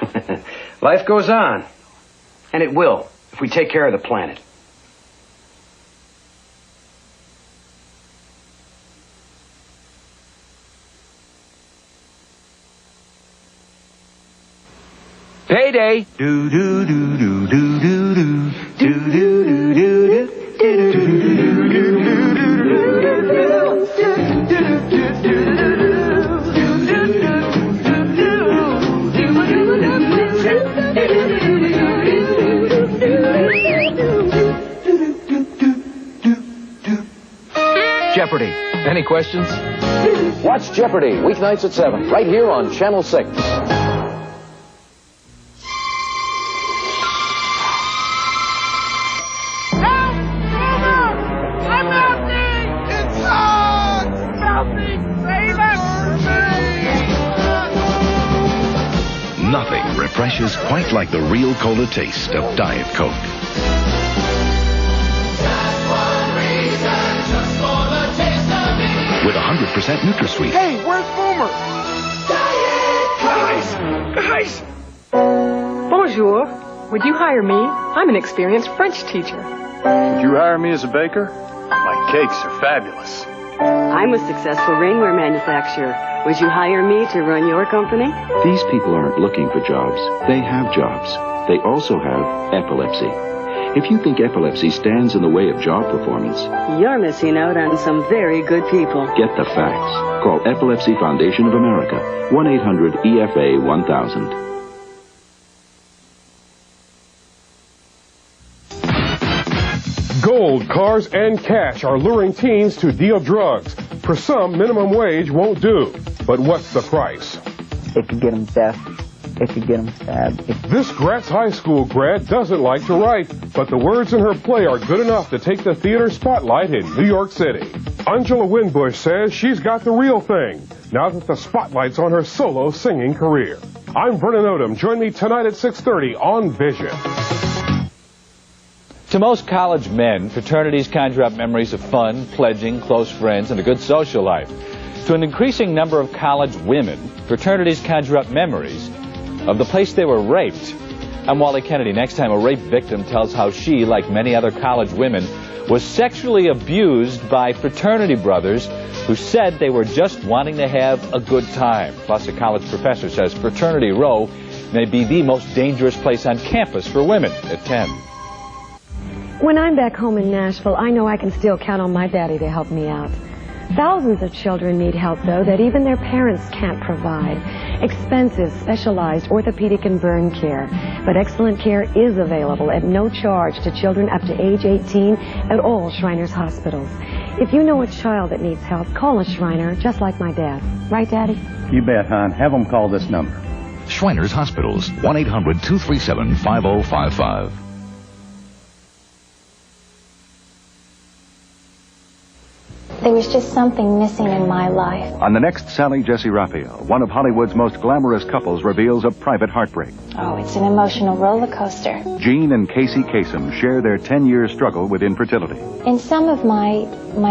Speaker 13: Life goes on. And it will, if we take care of the planet. Payday. Do do do do do do do do do do do Jeopardy. Any questions?
Speaker 14: Watch Jeopardy weeknights at 7, right here on Channel 6.
Speaker 5: Nothing refreshes quite like the real cola taste of Diet Coke. With 100% NutraSweet.
Speaker 11: Hey, where's Boomer?
Speaker 16: Guys! Bonjour. Would you hire me? I'm an experienced French teacher.
Speaker 21: Would you hire me as a baker? My cakes are fabulous.
Speaker 24: I'm a successful rainwear manufacturer. Would you hire me to run your company?
Speaker 27: These people aren't looking for jobs. They have jobs. They also have epilepsy. If you think epilepsy stands in the way of job performance,
Speaker 24: You're missing out on some very good people.
Speaker 27: get the facts. Call Epilepsy Foundation of America, 1-800-EFA-1000.
Speaker 32: Gold, cars, and cash are luring teens to deal drugs. For some, minimum wage won't do. But what's the price?
Speaker 34: It could get them deaf. It could get them stabbed.
Speaker 32: This Gratz High School grad doesn't like to write, but the words in her play are good enough to take the theater spotlight in New York City. Angela Winbush says she's got the real thing, now that the spotlight's on her solo singing career. I'm Vernon Odom. Join me tonight at 6:30 on Vision.
Speaker 35: To most college men, fraternities conjure up memories of fun, pledging, close friends, and a good social life. To an increasing number of college women, fraternities conjure up memories of the place they were raped. I'm Wally Kennedy. Next time, a rape victim tells how she, like many other college women, was sexually abused by fraternity brothers who said they were just wanting to have a good time. Plus, a college professor says Fraternity Row may be the most dangerous place on campus for women at 10.
Speaker 4: When I'm back home in Nashville, I know I can still count on my daddy to help me out. Thousands of children need help, though, that even their parents can't provide. Expensive, specialized orthopedic and burn care. But excellent care is available at no charge to children up to age 18 at all Shriners hospitals. If you know a child that needs help, call a Shriner, just like my dad. Right, Daddy?
Speaker 8: You bet, hon. Have them call this number.
Speaker 5: Shriners Hospitals, 1-800-237-5055.
Speaker 9: There was just something missing in my life.
Speaker 10: On the next Sally Jesse Raphael, one of Hollywood's most glamorous couples reveals a private heartbreak.
Speaker 9: Oh, it's an emotional roller coaster.
Speaker 10: Jean and Casey Kasem share their 10-year struggle with infertility.
Speaker 9: In some of my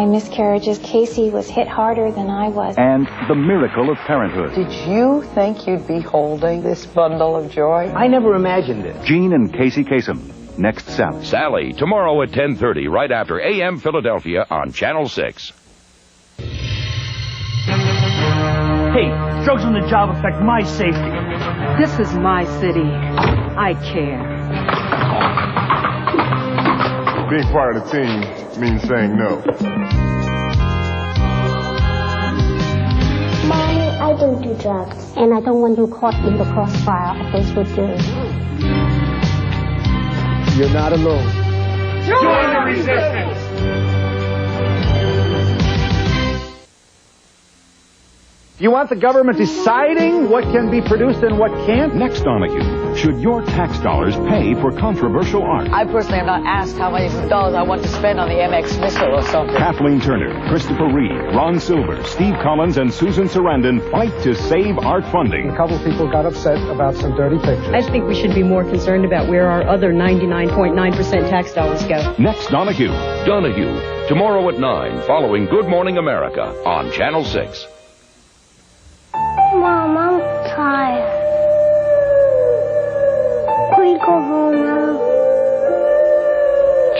Speaker 9: miscarriages, Casey was hit harder than I was.
Speaker 10: And the miracle of parenthood.
Speaker 12: Did you think you'd be holding this bundle of joy?
Speaker 15: I never imagined it.
Speaker 10: Jean and Casey Kasem. Next Sally.
Speaker 17: Sally, tomorrow at 10:30, right after AM Philadelphia on Channel 6.
Speaker 15: Hey, drugs on the job affect my safety.
Speaker 16: This is my city. I care.
Speaker 11: Being part of the team means saying no.
Speaker 25: Mommy, I don't do drugs. And I don't want you caught in the crossfire of those who do.
Speaker 15: You're not alone.
Speaker 11: Join the resistance!
Speaker 15: You want the government deciding what can be produced and what can't?
Speaker 18: Next Donahue, should your tax dollars pay for controversial art?
Speaker 12: I personally am not asked how many dollars I want to spend on the MX missile or something.
Speaker 18: Kathleen Turner, Christopher Reeve, Ron Silver, Steve Collins, and Susan Sarandon fight to save art funding.
Speaker 15: A couple people got upset about some dirty pictures.
Speaker 16: I think we should be more concerned about where our other 99.9% tax dollars go.
Speaker 18: Next Donahue.
Speaker 17: Donahue, tomorrow at 9, following Good Morning America on Channel 6.
Speaker 25: Mom, I'm tired. Could we go home now?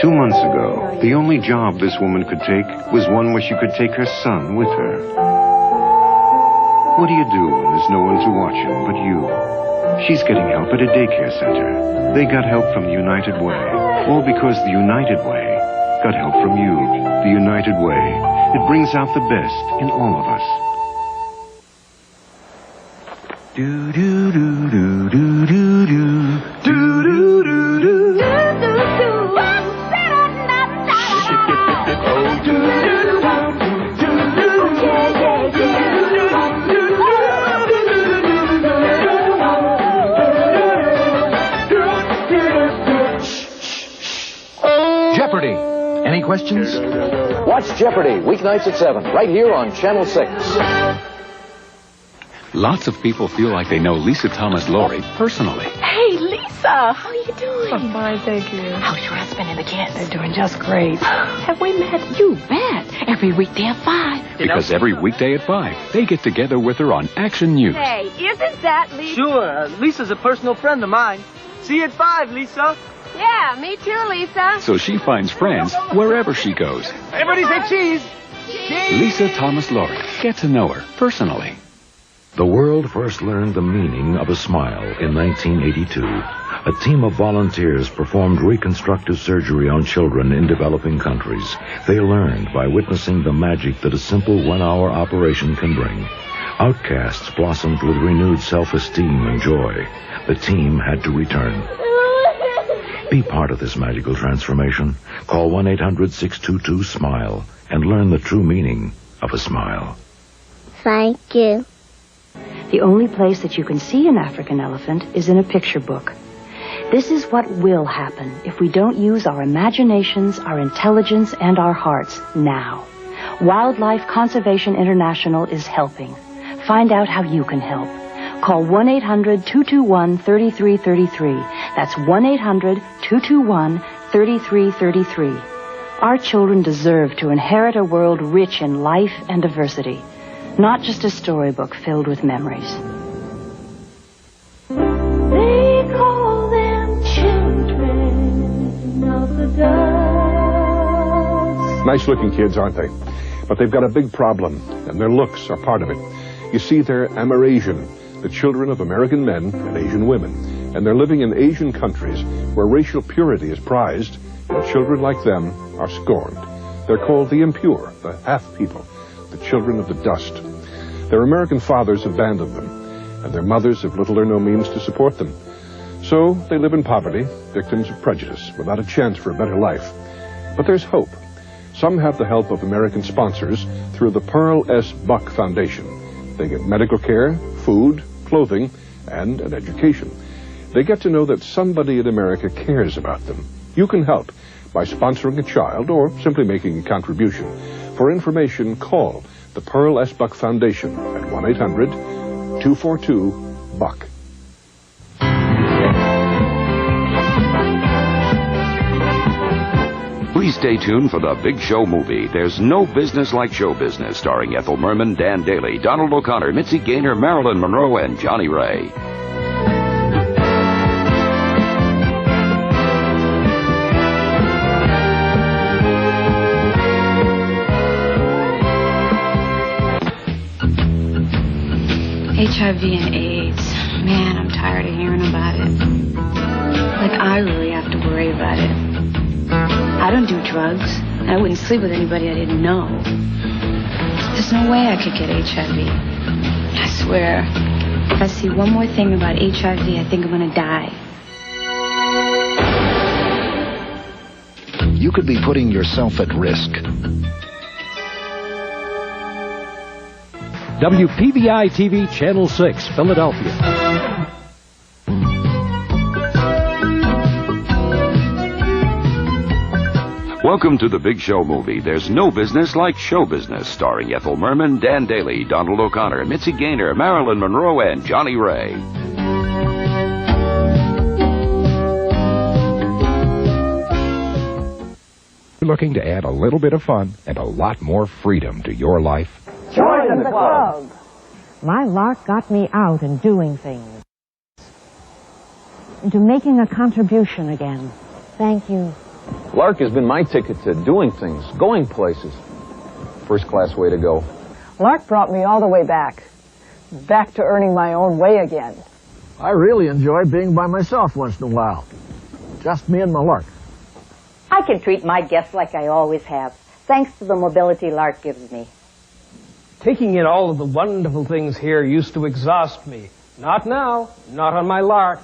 Speaker 19: 2 months ago, the only job this woman could take was one where she could take her son with her. What do you do when there's no one to watch him but you? She's getting help at a daycare center. They got help from the United Way. All because the United Way got help from you. The United Way. It brings out the best in all of us.
Speaker 15: Do do do do do do do do do do do
Speaker 27: Jeopardy! Any questions?
Speaker 14: Watch Jeopardy, weeknights at 7, right here on Channel 6.
Speaker 31: Lots of people feel like they know Lisa Thomas Laurie personally.
Speaker 16: Hey, Lisa, how are you doing? I'm fine, thank you.
Speaker 28: How's your husband and the kids?
Speaker 16: They're doing just great.
Speaker 28: Have we met? You bet. Every weekday at 5.
Speaker 31: Because every weekday at 5, they get together with her on Action News.
Speaker 28: Hey, isn't that Lisa?
Speaker 15: Sure, Lisa's a personal friend of mine. See you at 5, Lisa.
Speaker 28: Yeah, me too, Lisa.
Speaker 31: So she finds friends wherever she goes.
Speaker 15: Everybody say cheese. Cheese.
Speaker 31: Lisa Thomas Laurie. Get to know her personally.
Speaker 20: The world first learned the meaning of a smile in 1982. A team of volunteers performed reconstructive surgery on children in developing countries. They learned by witnessing the magic that a simple 1-hour operation can bring. Outcasts blossomed with renewed self-esteem and joy. The team had to return. Be part of this magical transformation. Call 1-800-622-SMILE and learn the true meaning of a smile.
Speaker 25: Thank you.
Speaker 3: The only place that you can see an African elephant is in a picture book. This is what will happen if we don't use our imaginations, our intelligence, and our hearts now. Wildlife Conservation International is helping. Find out how you can help. Call 1-800-221-3333. That's 1-800-221-3333. Our children deserve to inherit a world rich in life and diversity. Not just a storybook filled with memories.
Speaker 28: They call them children of the dark.
Speaker 1: Nice-looking kids, aren't they? But they've got a big problem, and their looks are part of it. You see, they're Amerasian, the children of American men and Asian women. And they're living in Asian countries where racial purity is prized, and children like them are scorned. They're called the impure, the half people, the children of the dust. Their American fathers abandoned them, and their mothers have little or no means to support them. So they live in poverty, victims of prejudice, without a chance for a better life. But there's hope. Some have the help of American sponsors through the Pearl S. Buck Foundation. They get medical care, food, clothing, and an education. They get to know that somebody in America cares about them. You can help by sponsoring a child or simply making a contribution. For information, call the Pearl S. Buck Foundation at 1-800-242-BUCK.
Speaker 17: Please stay tuned for the Big Show movie. There's No Business Like Show Business, starring Ethel Merman, Dan Daly, Donald O'Connor, Mitzi Gaynor, Marilyn Monroe, and Johnny Ray.
Speaker 2: HIV and AIDS. Man, I'm tired of hearing about it. Like, I really have to worry about it. I don't do drugs. I wouldn't sleep with anybody I didn't know. There's no way I could get HIV. I swear, if I see one more thing about HIV, I think I'm gonna die.
Speaker 5: You could be putting yourself at risk.
Speaker 6: WPBI-TV Channel 6, Philadelphia.
Speaker 17: Welcome to the Big Show movie. There's No Business Like Show Business, starring Ethel Merman, Dan Daly, Donald O'Connor, Mitzi Gaynor, Marilyn Monroe, and Johnny Ray.
Speaker 7: You're looking to add a little bit of fun and a lot more freedom to your life?
Speaker 13: Join the club. My lark got me out and doing things. Into making a contribution again. Thank you.
Speaker 14: Lark has been my ticket to doing things, going places. First class way to go.
Speaker 12: Lark brought me all the way back. Back to earning my own way again.
Speaker 21: I really enjoy being by myself once in a while. Just me and my Lark.
Speaker 22: I can treat my guests like I always have, thanks to the mobility Lark gives me.
Speaker 23: Taking in all of the wonderful things here used to exhaust me. Not now, not on my Lark.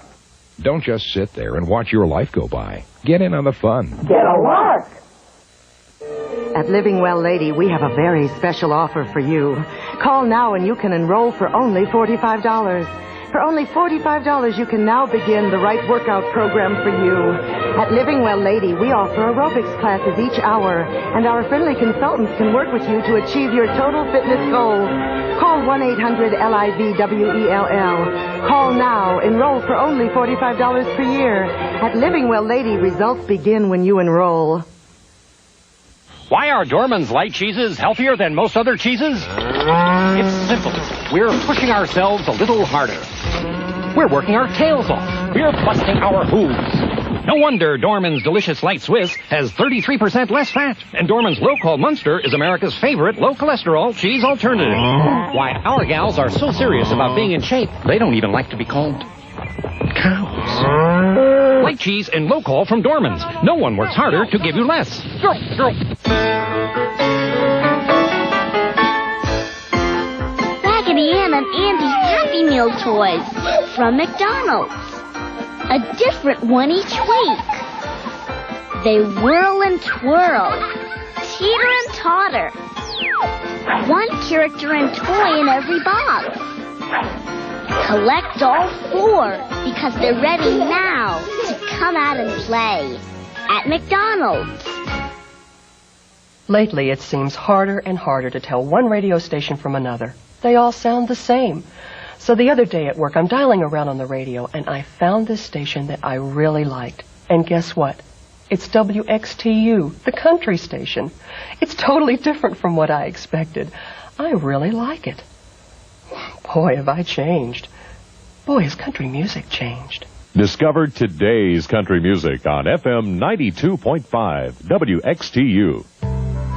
Speaker 7: Don't just sit there and watch your life go by. Get in on the fun.
Speaker 22: Get a Lark!
Speaker 24: At Living Well Lady, we have a very special offer for you. Call now and you can enroll for only $45. For only $45, you can now begin the right workout program for you. At Living Well Lady, we offer aerobics classes each hour, and our friendly consultants can work with you to achieve your total fitness goals. Call 1-800-LIVWELL. Call now. Enroll for only $45 per year. At Living Well Lady, results begin when you enroll.
Speaker 26: Why are Dorman's light cheeses healthier than most other cheeses? It's simple. We're pushing ourselves a little harder. We're working our tails off. We're busting our hooves. No wonder Dorman's Delicious Light Swiss has 33% less fat. And Dorman's Low-Call Munster is America's favorite low-cholesterol cheese alternative. Why our gals are so serious about being in shape, they don't even like to be called cows. Light cheese and low-call from Dorman's. No one works harder to give you less.
Speaker 25: Raggedy Ann and Andy's Happy Meal toys from McDonald's. A different one each week. They whirl and twirl, teeter and totter. One character and toy in every box. Collect all 4 because they're ready now to come out and play at McDonald's.
Speaker 29: Lately, it seems harder and harder to tell one radio station from another. They all sound the same. So the other day at work, I'm dialing around on the radio, and I found this station that I really liked. And guess what? It's WXTU, the country station. It's totally different from what I expected. I really like it. Boy, have I changed. Boy, has country music changed.
Speaker 18: Discover today's country music on FM 92.5 WXTU.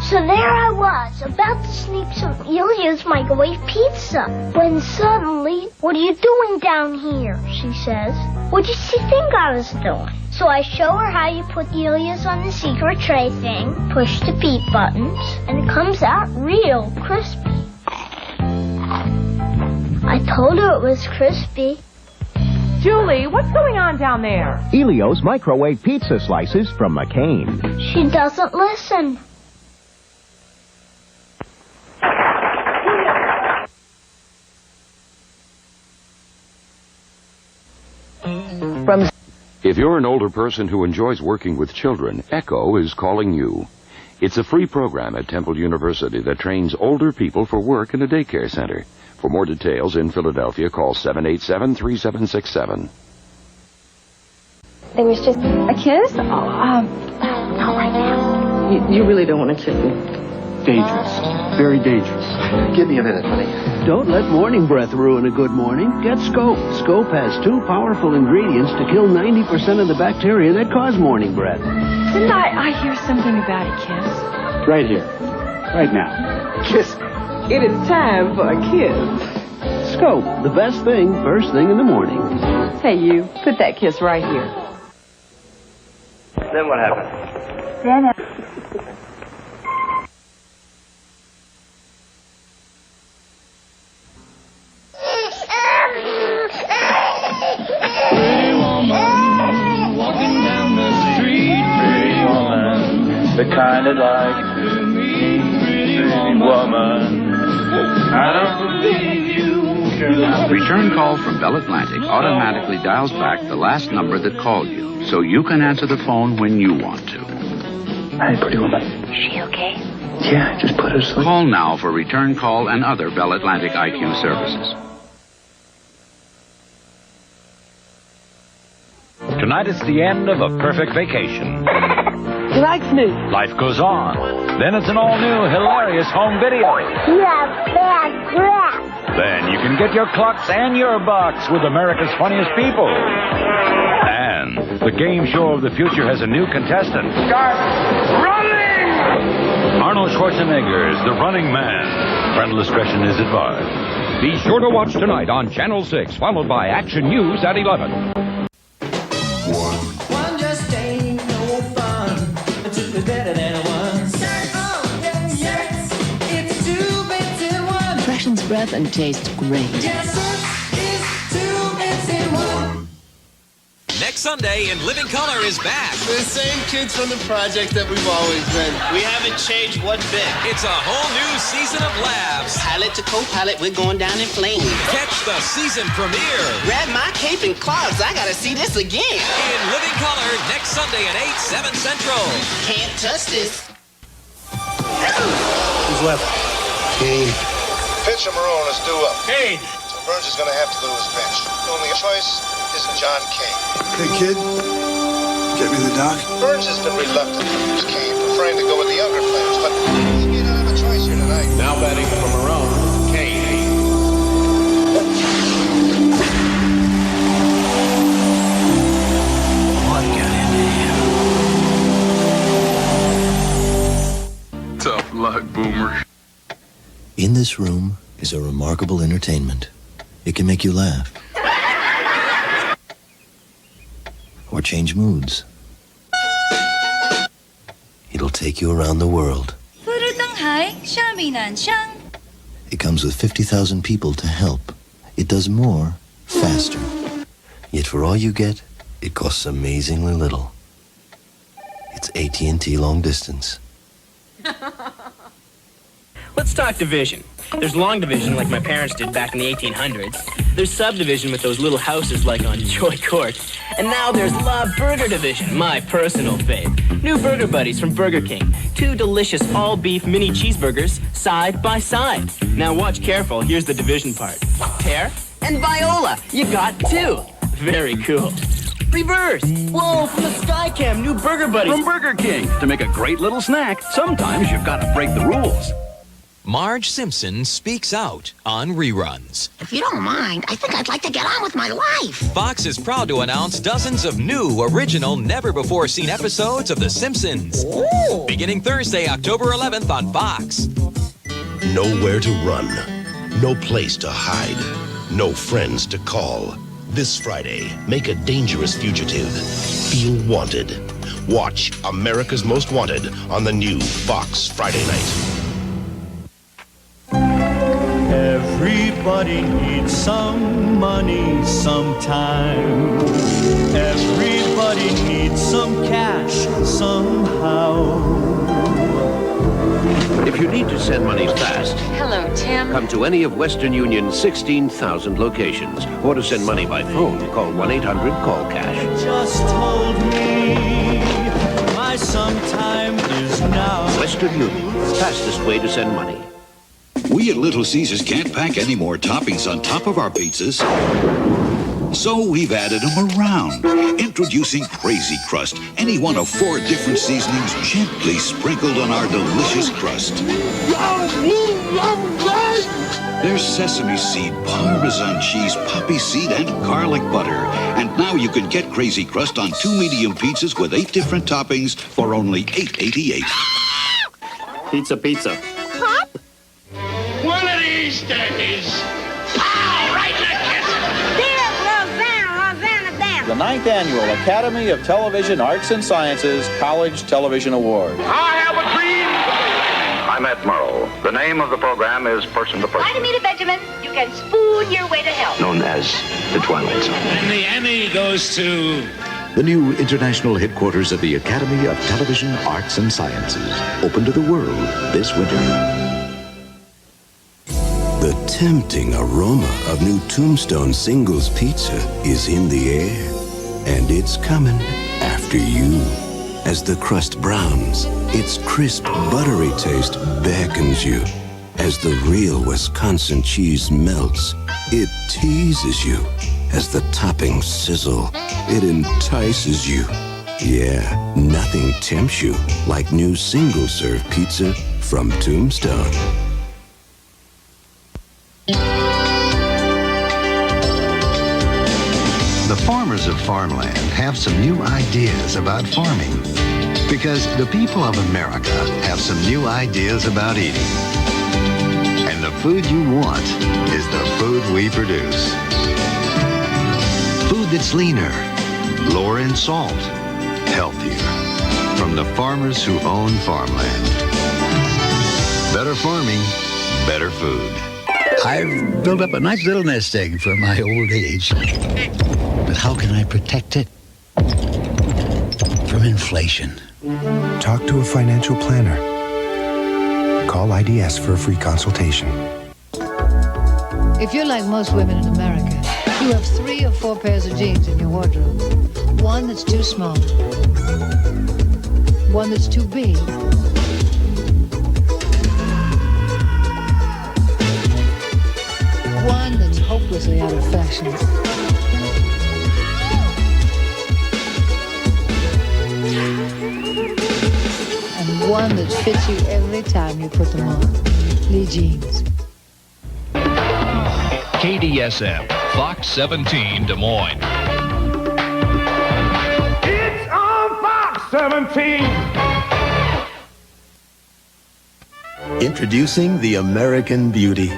Speaker 25: So there I was, about to sneak some Ilya's microwave pizza, when suddenly, "What are you doing down here?" she says. "What did she think I was doing?" So I show her how you put Ilya's on the secret tray thing, push the beep buttons, and it comes out real crispy. I told her it was crispy.
Speaker 4: Julie, what's going on down there?
Speaker 8: Elio's microwave pizza slices from McCain.
Speaker 25: She doesn't listen.
Speaker 17: If you're an older person who enjoys working with children, ECHO is calling you. It's a free program at Temple University that trains older people for work in a daycare center. For more details in Philadelphia, call 787-3767.
Speaker 25: There was just a kiss? Not right now.
Speaker 9: You really don't want to kiss me.
Speaker 10: Dangerous. Very dangerous.
Speaker 11: Give me a minute, honey.
Speaker 10: Don't let morning breath ruin a good morning. Get Scope. Scope has 2 powerful ingredients to kill 90% of the bacteria that cause morning breath.
Speaker 4: Didn't I hear something about a kiss?
Speaker 10: Right here. Right now. Kiss me.
Speaker 9: It is time for a kiss.
Speaker 10: Scope, the best thing, first thing in the morning.
Speaker 9: Hey, you. Put that kiss right here.
Speaker 11: Then what happened?
Speaker 25: Then
Speaker 15: Pretty woman, walking down the street. Pretty woman, the kind that like me. Pretty woman, I don't believe you.
Speaker 16: Return call from Bell Atlantic automatically dials back the last number that called you, so you can answer the phone when you want to.
Speaker 15: Hey, pretty woman.
Speaker 25: Is she okay?
Speaker 15: Yeah, just put her to sleep.
Speaker 16: Call now for return call and other Bell Atlantic IQ services.
Speaker 6: Tonight it's the end of a perfect vacation.
Speaker 9: He likes me.
Speaker 6: Life goes on. Then it's an all-new, hilarious home video.
Speaker 25: Yeah, bad crap.
Speaker 6: Then you can get your clucks and your bucks with America's funniest people. And the game show of the future has a new contestant.
Speaker 15: Start running!
Speaker 6: Arnold Schwarzenegger is the running man. Parental discretion is advised.
Speaker 19: Be sure to watch tonight on Channel 6, followed by Action News at 11.
Speaker 15: One just ain't no fun. Two is better than one. Yes, it's 2 bits in one.
Speaker 27: Freshen's breath and tastes great.
Speaker 15: Yes, it's 2 bits in one.
Speaker 30: Next Sunday in Living Color is back.
Speaker 31: The same kids from the project that we've always been. We haven't changed one bit.
Speaker 30: It's a whole new season of laughs.
Speaker 31: Pilot to co-pilot, we're going down in flames.
Speaker 30: Catch the season premiere.
Speaker 31: Grab my cape and clogs. I gotta see this again.
Speaker 30: In Living Color next Sunday at 8, 7 Central.
Speaker 31: Can't touch this.
Speaker 15: Who's left?
Speaker 32: Kane. Pitch him roll, let's do up.
Speaker 15: Kane.
Speaker 32: So Burns is gonna have to go to his bench. The only choice is John Kane.
Speaker 33: Hey, kid. Get me the doc.
Speaker 32: Burns has been reluctant to use Kane, preferring to go with the younger players, but he don't have a choice here tonight.
Speaker 15: Now batting from her own, Kane.
Speaker 33: What got into him? Tough luck, Boomer.
Speaker 34: In this room is a remarkable entertainment. It can make you laugh. Or change moods. It'll take you around the world. It comes with 50,000 people to help. It does more, faster. Yet for all you get, it costs amazingly little. It's AT&T Long Distance.
Speaker 35: Let's talk division. There's long division like my parents did back in the 1800s. There's subdivision with those little houses like on Joy Court. And now there's La Burger Division, my personal fave. New burger buddies from Burger King. 2 delicious all-beef mini cheeseburgers side by side. Now watch careful, here's the division part. Pear and viola, you got 2. Very cool. Reverse. Whoa, from the Skycam, new burger buddies.
Speaker 6: From Burger King. To make a great little snack, sometimes you've got to break the rules.
Speaker 30: Marge Simpson speaks out on reruns.
Speaker 1: If you don't mind, I think I'd like to get on with my life.
Speaker 30: Fox is proud to announce dozens of new, original, never-before-seen episodes of The Simpsons.
Speaker 1: Ooh.
Speaker 30: Beginning Thursday, October 11th on Fox.
Speaker 2: Nowhere to run. No place to hide. No friends to call. This Friday, make a dangerous fugitive feel wanted. Watch America's Most Wanted on the new Fox Friday night.
Speaker 3: Everybody needs some money sometime. Everybody needs some cash somehow.
Speaker 10: If you need to send money fast,
Speaker 5: hello, Tim.
Speaker 10: Come to any of Western Union's 16,000 locations. Or to send money by phone, call 1-800-CALL-CASH.
Speaker 3: Just told me my sometime is now.
Speaker 10: Western Union, fastest way to send money.
Speaker 7: We at Little Caesars can't pack any more toppings on top of our pizzas, so we've added them around. Introducing Crazy Crust, any one of 4 different seasonings gently sprinkled on our delicious crust. There's sesame seed, Parmesan cheese, poppy seed, and garlic butter. And now you can get Crazy Crust on 2 medium pizzas with 8 different toppings for only $8.88.
Speaker 35: Pizza.
Speaker 11: One of these days, pow, right in the kisser.
Speaker 35: Rosanna Dance.
Speaker 15: The 9th Annual Academy of Television Arts and Sciences College Television Award.
Speaker 11: I have a dream.
Speaker 12: I'm Ed Murrow. The name of the program is Person to Person.
Speaker 25: Hi to meet a Benjamin. You can spoon your way to hell.
Speaker 7: Known as the Twilight Zone.
Speaker 11: And the Emmy goes to...
Speaker 13: The new international headquarters of the Academy of Television Arts and Sciences. Open to the world this winter.
Speaker 34: The tempting aroma of new Tombstone Singles Pizza is in the air, and it's coming after you. As the crust browns, its crisp, buttery taste beckons you. As the real Wisconsin cheese melts, it teases you. As the toppings sizzle, it entices you. Yeah, nothing tempts you like new single-serve pizza from Tombstone.
Speaker 14: The farmers of farmland have some new ideas about farming because the people of America have some new ideas about eating. And the food you want is the food we produce. Food that's leaner, lower in salt, healthier. From the farmers who own farmland. Better farming, better food.
Speaker 20: I've built up a nice little nest egg for my old age. But how can I protect it from inflation?
Speaker 21: Talk to a financial planner. Call IDS for a free consultation.
Speaker 22: If you're like most women in America, you have 3 or 4 pairs of jeans in your wardrobe. One that's too small. One that's too big. One that's hopelessly out of fashion. And one that fits you every time you put them on. Lee jeans.
Speaker 19: KDSM, Fox 17, Des Moines.
Speaker 11: It's on Fox 17.
Speaker 34: Introducing the American Beauty.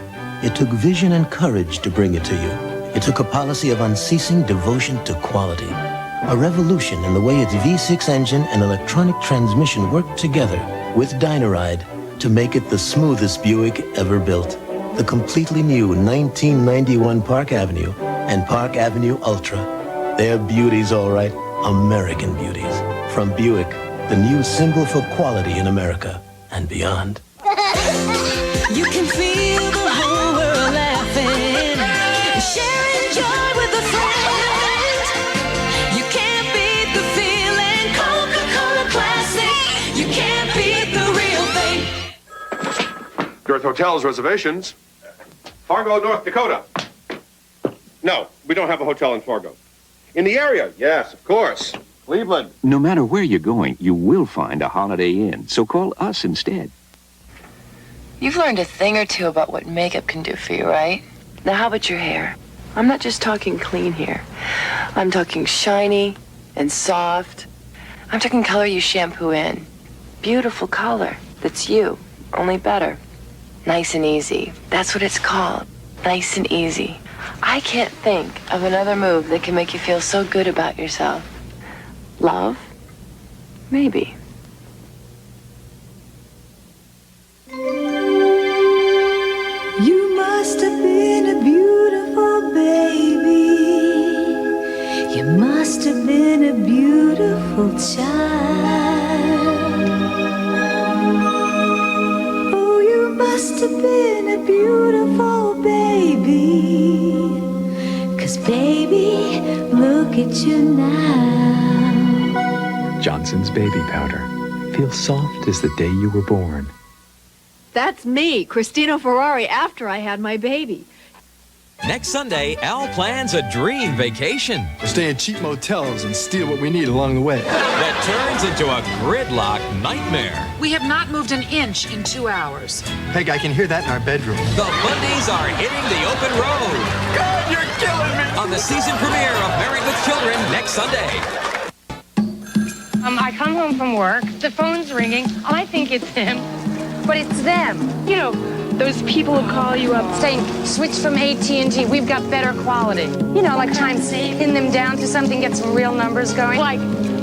Speaker 34: It took vision and courage to bring it to you. It took a policy of unceasing devotion to quality. A revolution in the way its V6 engine and electronic transmission worked together with Dynoride to make it the smoothest Buick ever built. The completely new 1991 Park Avenue and Park Avenue Ultra. They're beauties, all right. American beauties. From Buick, the new symbol for quality in America and beyond.
Speaker 23: You can feel the whole world laughing, sharing joy with a friend. You can't beat the feeling, Coca-Cola Classic. You can't beat the real thing.
Speaker 24: Girth Hotels reservations. Fargo, North Dakota. No, we don't have a hotel in Fargo. In the area, yes, of course. Cleveland.
Speaker 10: No matter where you're going, you will find a Holiday Inn, so call us instead.
Speaker 4: You've learned a thing or two about what makeup can do for you, right? Now, how about your hair? I'm not just talking clean here. I'm talking shiny and soft. I'm talking color you shampoo in. Beautiful color. That's you, only better. Nice and easy. That's what it's called. Nice and easy. I can't think of another move that can make you feel so good about yourself. Love? Maybe.
Speaker 23: You must have been a beautiful baby. You must have been a beautiful child. Oh, you must have been a beautiful baby. 'Cause baby, look at you now.
Speaker 5: Johnson's baby powder. Feels soft as the day you were born.
Speaker 6: That's me, Christina Ferrari, after I had my baby.
Speaker 30: Next Sunday, Al plans a dream vacation.
Speaker 8: We'll stay in cheap motels and steal what we need along the way.
Speaker 30: That turns into a gridlock nightmare.
Speaker 8: We have not moved an inch in 2 hours. Peg, I can hear that in our bedroom.
Speaker 30: The Bundys are hitting the open road.
Speaker 8: God, you're killing me!
Speaker 30: On the season premiere of Married with Children next Sunday.
Speaker 9: I come home from work, the phone's ringing, I think it's him, but it's them. You know, those people who call you up saying, switch from AT&T, we've got better quality. You know, like trying to pin them down to something, get some real numbers going. Like,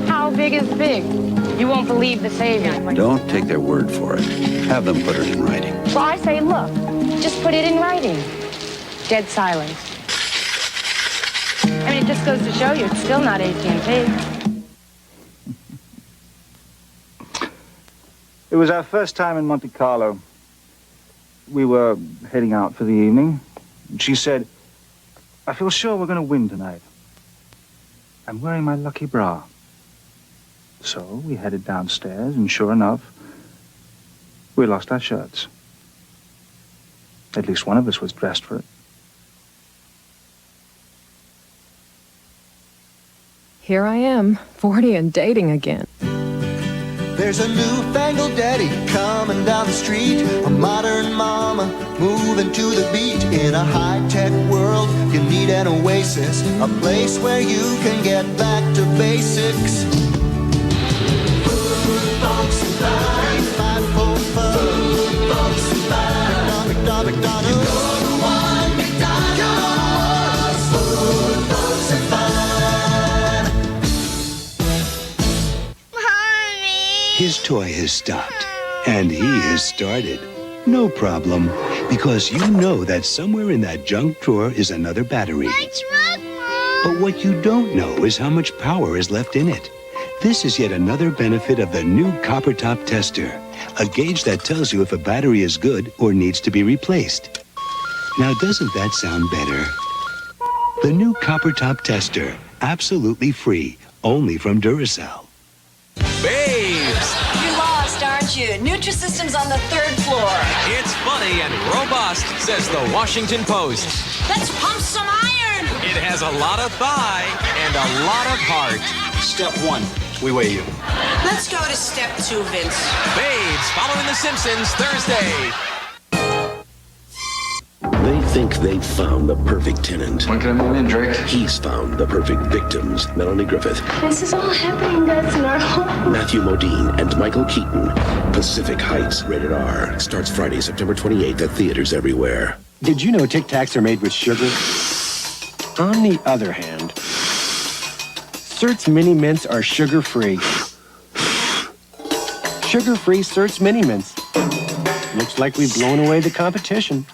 Speaker 9: how big is big? You won't believe the savings.
Speaker 16: Don't take their word for it. Have them put it in writing.
Speaker 9: So I say, look, just put it in writing. Dead silence. I mean, it just goes to show you, it's still not AT&T.
Speaker 17: It was our first time in Monte Carlo. We were heading out for the evening, and she said, I feel sure we're going to win tonight. I'm wearing my lucky bra. So we headed downstairs, and sure enough, we lost our shirts. At least one of us was dressed for it.
Speaker 18: Here I am, 40 and dating again.
Speaker 26: There's a newfangled daddy coming down the street, a modern mama moving to the beat. In a high-tech world, you need an oasis, a place where you can get back to basics. Food, folks, and fun. Food, folks, and fun. McDonald's. You go to one McDonald's. Food, folks, and fun.
Speaker 27: His toy has stopped, and he has started. No problem, because you know that somewhere in that junk drawer is another battery.
Speaker 11: That's right, Mom.
Speaker 27: But what you don't know is how much power is left in it. This is yet another benefit of the new Copper Top Tester, a gauge that tells you if a battery is good or needs to be replaced. Now, doesn't that sound better? The new Copper Top Tester, absolutely free, only from Duracell.
Speaker 30: Babes!
Speaker 28: You lost, aren't you? Nutrisystem's on the 3rd floor.
Speaker 30: It's funny and robust, says the Washington Post.
Speaker 28: Let's pump some iron!
Speaker 30: It has a lot of thigh and a lot of heart.
Speaker 16: Step 1, we weigh you.
Speaker 28: Let's go to step 2, Vince.
Speaker 30: Babes, following The Simpsons Thursday.
Speaker 2: They think they've found the perfect tenant.
Speaker 16: When can I move in, Drake?
Speaker 2: He's found the perfect victims. Melanie Griffith,
Speaker 25: This is all happening, that's normal.
Speaker 2: Matthew Modine, and Michael Keaton. Pacific Heights, rated R. Starts Friday, September 28th at theaters everywhere.
Speaker 21: Did you know Tic Tacs are made with sugar? On the other hand, Certs Mini Mints are sugar-free. Sugar-free Certs Mini Mints. Looks like we've blown away the competition.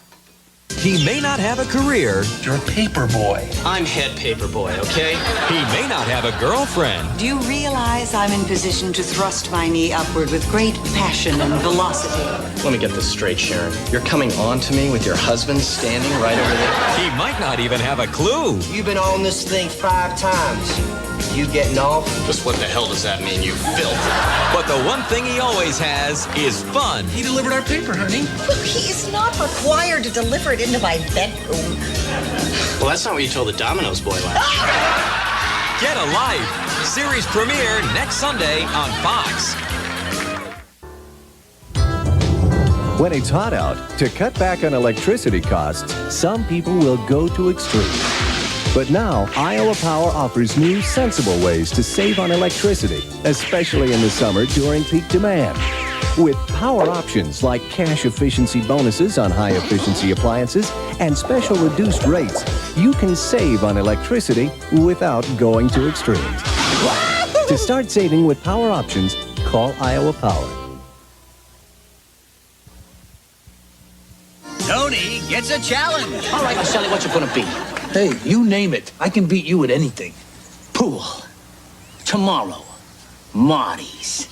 Speaker 30: He may not have a career.
Speaker 16: You're a paper boy.
Speaker 35: I'm head paper boy, okay?
Speaker 30: He may not have a girlfriend.
Speaker 28: Do you realize I'm in position to thrust my knee upward with great passion and velocity?
Speaker 35: Let me get this straight, Sharon. You're coming on to me with your husband standing right over there?
Speaker 30: He might not even have a clue.
Speaker 35: You've been on this thing 5 times. You getting off? Just what the hell does that mean, you filth?
Speaker 30: But the one thing he always has is fun.
Speaker 16: He delivered our paper, honey.
Speaker 28: Look, he is not required to deliver it into my bedroom.
Speaker 35: Well, that's not what you told the Domino's boy last year.
Speaker 30: Get a Life. Series premiere next Sunday on Fox.
Speaker 1: When it's hot out, to cut back on electricity costs, some people will go to extremes. But now, Iowa Power offers new, sensible ways to save on electricity, especially in the summer during peak demand. With power options like cash efficiency bonuses on high-efficiency appliances and special reduced rates, you can save on electricity without going to extremes. To start saving with power options, call Iowa Power.
Speaker 3: Tony gets a challenge.
Speaker 7: All right, Sally, what's it gonna be? Hey, you name it. I can beat you at anything. Pool. Tomorrow. Marty's.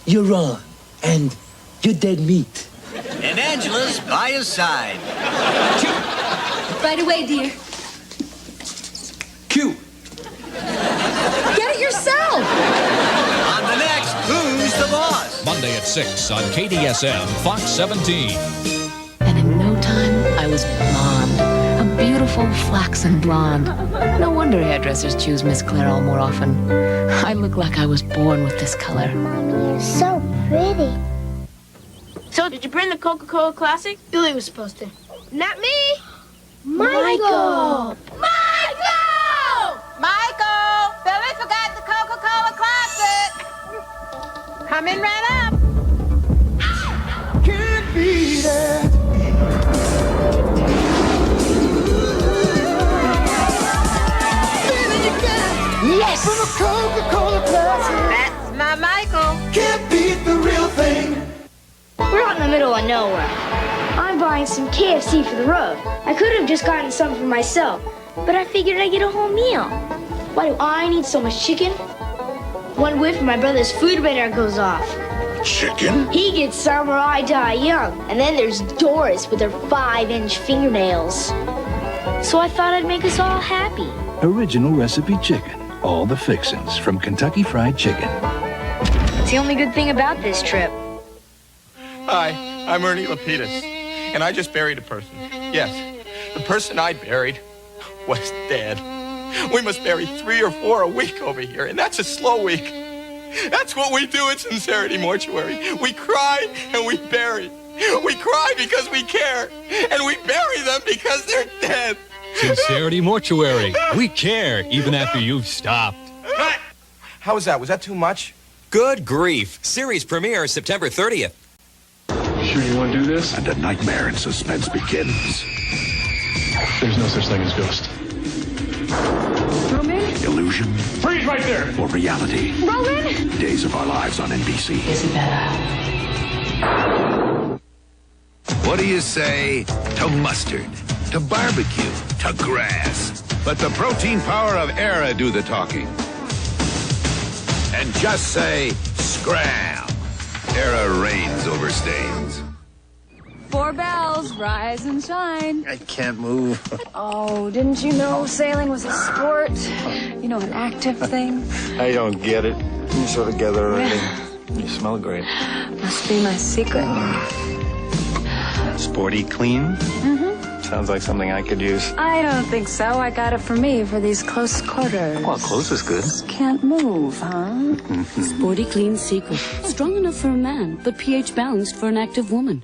Speaker 7: You're and you're dead meat.
Speaker 3: And Angela's by his side.
Speaker 12: Right away, dear.
Speaker 7: Q.
Speaker 12: Get it yourself.
Speaker 3: On the next Who's the Boss?
Speaker 13: Monday at 6 on KDSM, Fox 17.
Speaker 4: And in no time, I was blonde. A beautiful flaxen blonde. No wonder hairdressers choose Miss Clairol more often. I look like I was born with this color.
Speaker 25: You're so pretty.
Speaker 9: So, did you bring the Coca-Cola Classic?
Speaker 25: Billy was supposed to.
Speaker 9: Not me.
Speaker 25: Michael!
Speaker 9: Michael! Billy forgot the Coca-Cola Classic. Coming right up.
Speaker 26: Can't beat it.
Speaker 25: Yes!
Speaker 26: From a Coca-Cola Classic.
Speaker 9: That's my Michael.
Speaker 26: Can't beat the real thing.
Speaker 25: We're out in the middle of nowhere. I'm buying some KFC for the road. I could have just gotten some for myself, but I figured I'd get a whole meal. Why do I need so much chicken? One whiff, my brother's food radar goes off.
Speaker 11: Chicken?
Speaker 25: He gets some or I die young. And then there's Doris with her 5-inch fingernails. So I thought I'd make us all happy.
Speaker 14: Original recipe chicken. All the fixins from Kentucky Fried Chicken.
Speaker 25: It's the only good thing about this trip.
Speaker 8: Hi, I'm Ernie Lapidus, and I just buried a person. Yes, the person I buried was dead. We must bury 3 or 4 a week over here, and that's a slow week. That's what we do at Sincerity Mortuary. We cry and we bury. We cry because we care, and we bury them because they're dead.
Speaker 13: Sincerity Mortuary. We care, even after you've stopped.
Speaker 8: How was that? Was that too much?
Speaker 30: Good grief. Series premiere September 30th.
Speaker 5: Sure you want to do this?
Speaker 11: And a nightmare and suspense begins.
Speaker 5: There's no such thing as ghost.
Speaker 12: Roman?
Speaker 11: Illusion.
Speaker 5: Freeze right there!
Speaker 11: Or reality.
Speaker 12: Roman?
Speaker 11: Days of Our Lives on NBC.
Speaker 4: Isabella.
Speaker 11: What do you say to mustard, to barbecue, to grass? Let the protein power of Era do the talking. And just say scram. Era reigns over stains.
Speaker 12: 4 bells, rise and shine.
Speaker 16: I can't move.
Speaker 12: Oh, didn't you know sailing was a sport? You know, an active thing?
Speaker 16: I don't get it. You're so together already. You smell great.
Speaker 12: Must be my secret.
Speaker 16: Sporty clean?
Speaker 12: Mm-hmm.
Speaker 16: Sounds like something I could use.
Speaker 12: I don't think so. I got it for me for these close quarters.
Speaker 16: Well, close is good.
Speaker 12: Can't move, huh?
Speaker 15: Sporty Clean Secret. Strong enough for a man, but pH balanced for an active woman.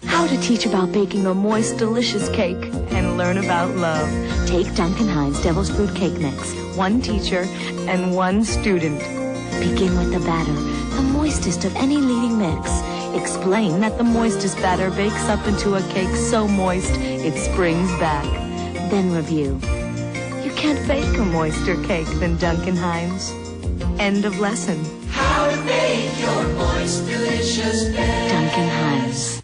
Speaker 4: How to teach about baking a moist, delicious cake and learn about love. Take Duncan Hines Devil's Fruit Cake Mix. 1 teacher and 1 student. Begin with the batter, the moistest of any leading mix. Explain that the moistest batter bakes up into a cake so moist it springs back. Then review. You can't bake a moister cake than Duncan Hines. End of lesson.
Speaker 23: How to make your moist, delicious bed.
Speaker 15: Duncan Hines.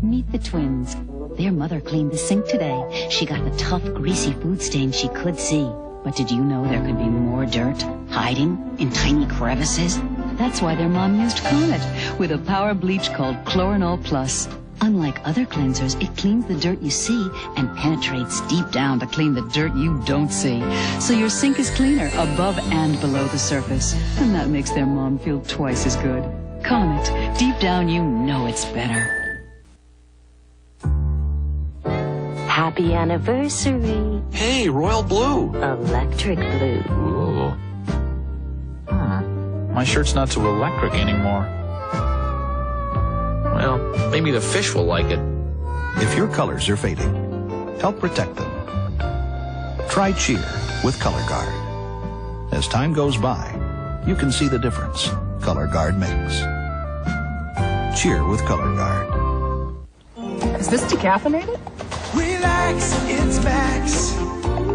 Speaker 15: Meet the twins. Their mother cleaned the sink today. She got the tough, greasy food stains she could see. But did you know there could be more dirt hiding in tiny crevices? That's why their mom used Comet with a power bleach called Chlorinol Plus. Unlike other cleansers, it cleans the dirt you see and penetrates deep down to clean the dirt you don't see. So your sink is cleaner above and below the surface. And that makes their mom feel twice as good. Comet, deep down you know it's better.
Speaker 4: Happy anniversary.
Speaker 16: Hey, royal blue.
Speaker 4: Electric blue.
Speaker 16: Ooh. My shirt's not so electric anymore.
Speaker 2: well, maybe the fish will like it.
Speaker 6: If your colors are fading, help protect them. Try Cheer with Color Guard. As time goes by, you can see the difference Color Guard makes. Cheer with Color Guard.
Speaker 10: Is this decaffeinated?
Speaker 26: Relax, it's Max.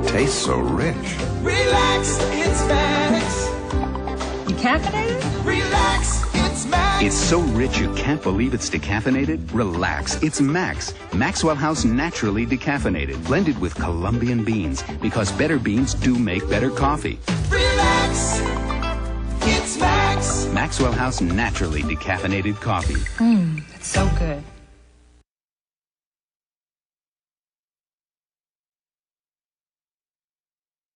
Speaker 6: Tastes so rich.
Speaker 26: Relax, it's Max.
Speaker 10: Decaffeinated?
Speaker 26: Relax, it's Max.
Speaker 17: It's so rich you can't believe it's decaffeinated? Relax, it's Max. Maxwell House Naturally Decaffeinated, blended with Colombian beans, because better beans do make better coffee.
Speaker 26: Relax, it's Max.
Speaker 17: Maxwell House Naturally Decaffeinated Coffee.
Speaker 10: It's so good.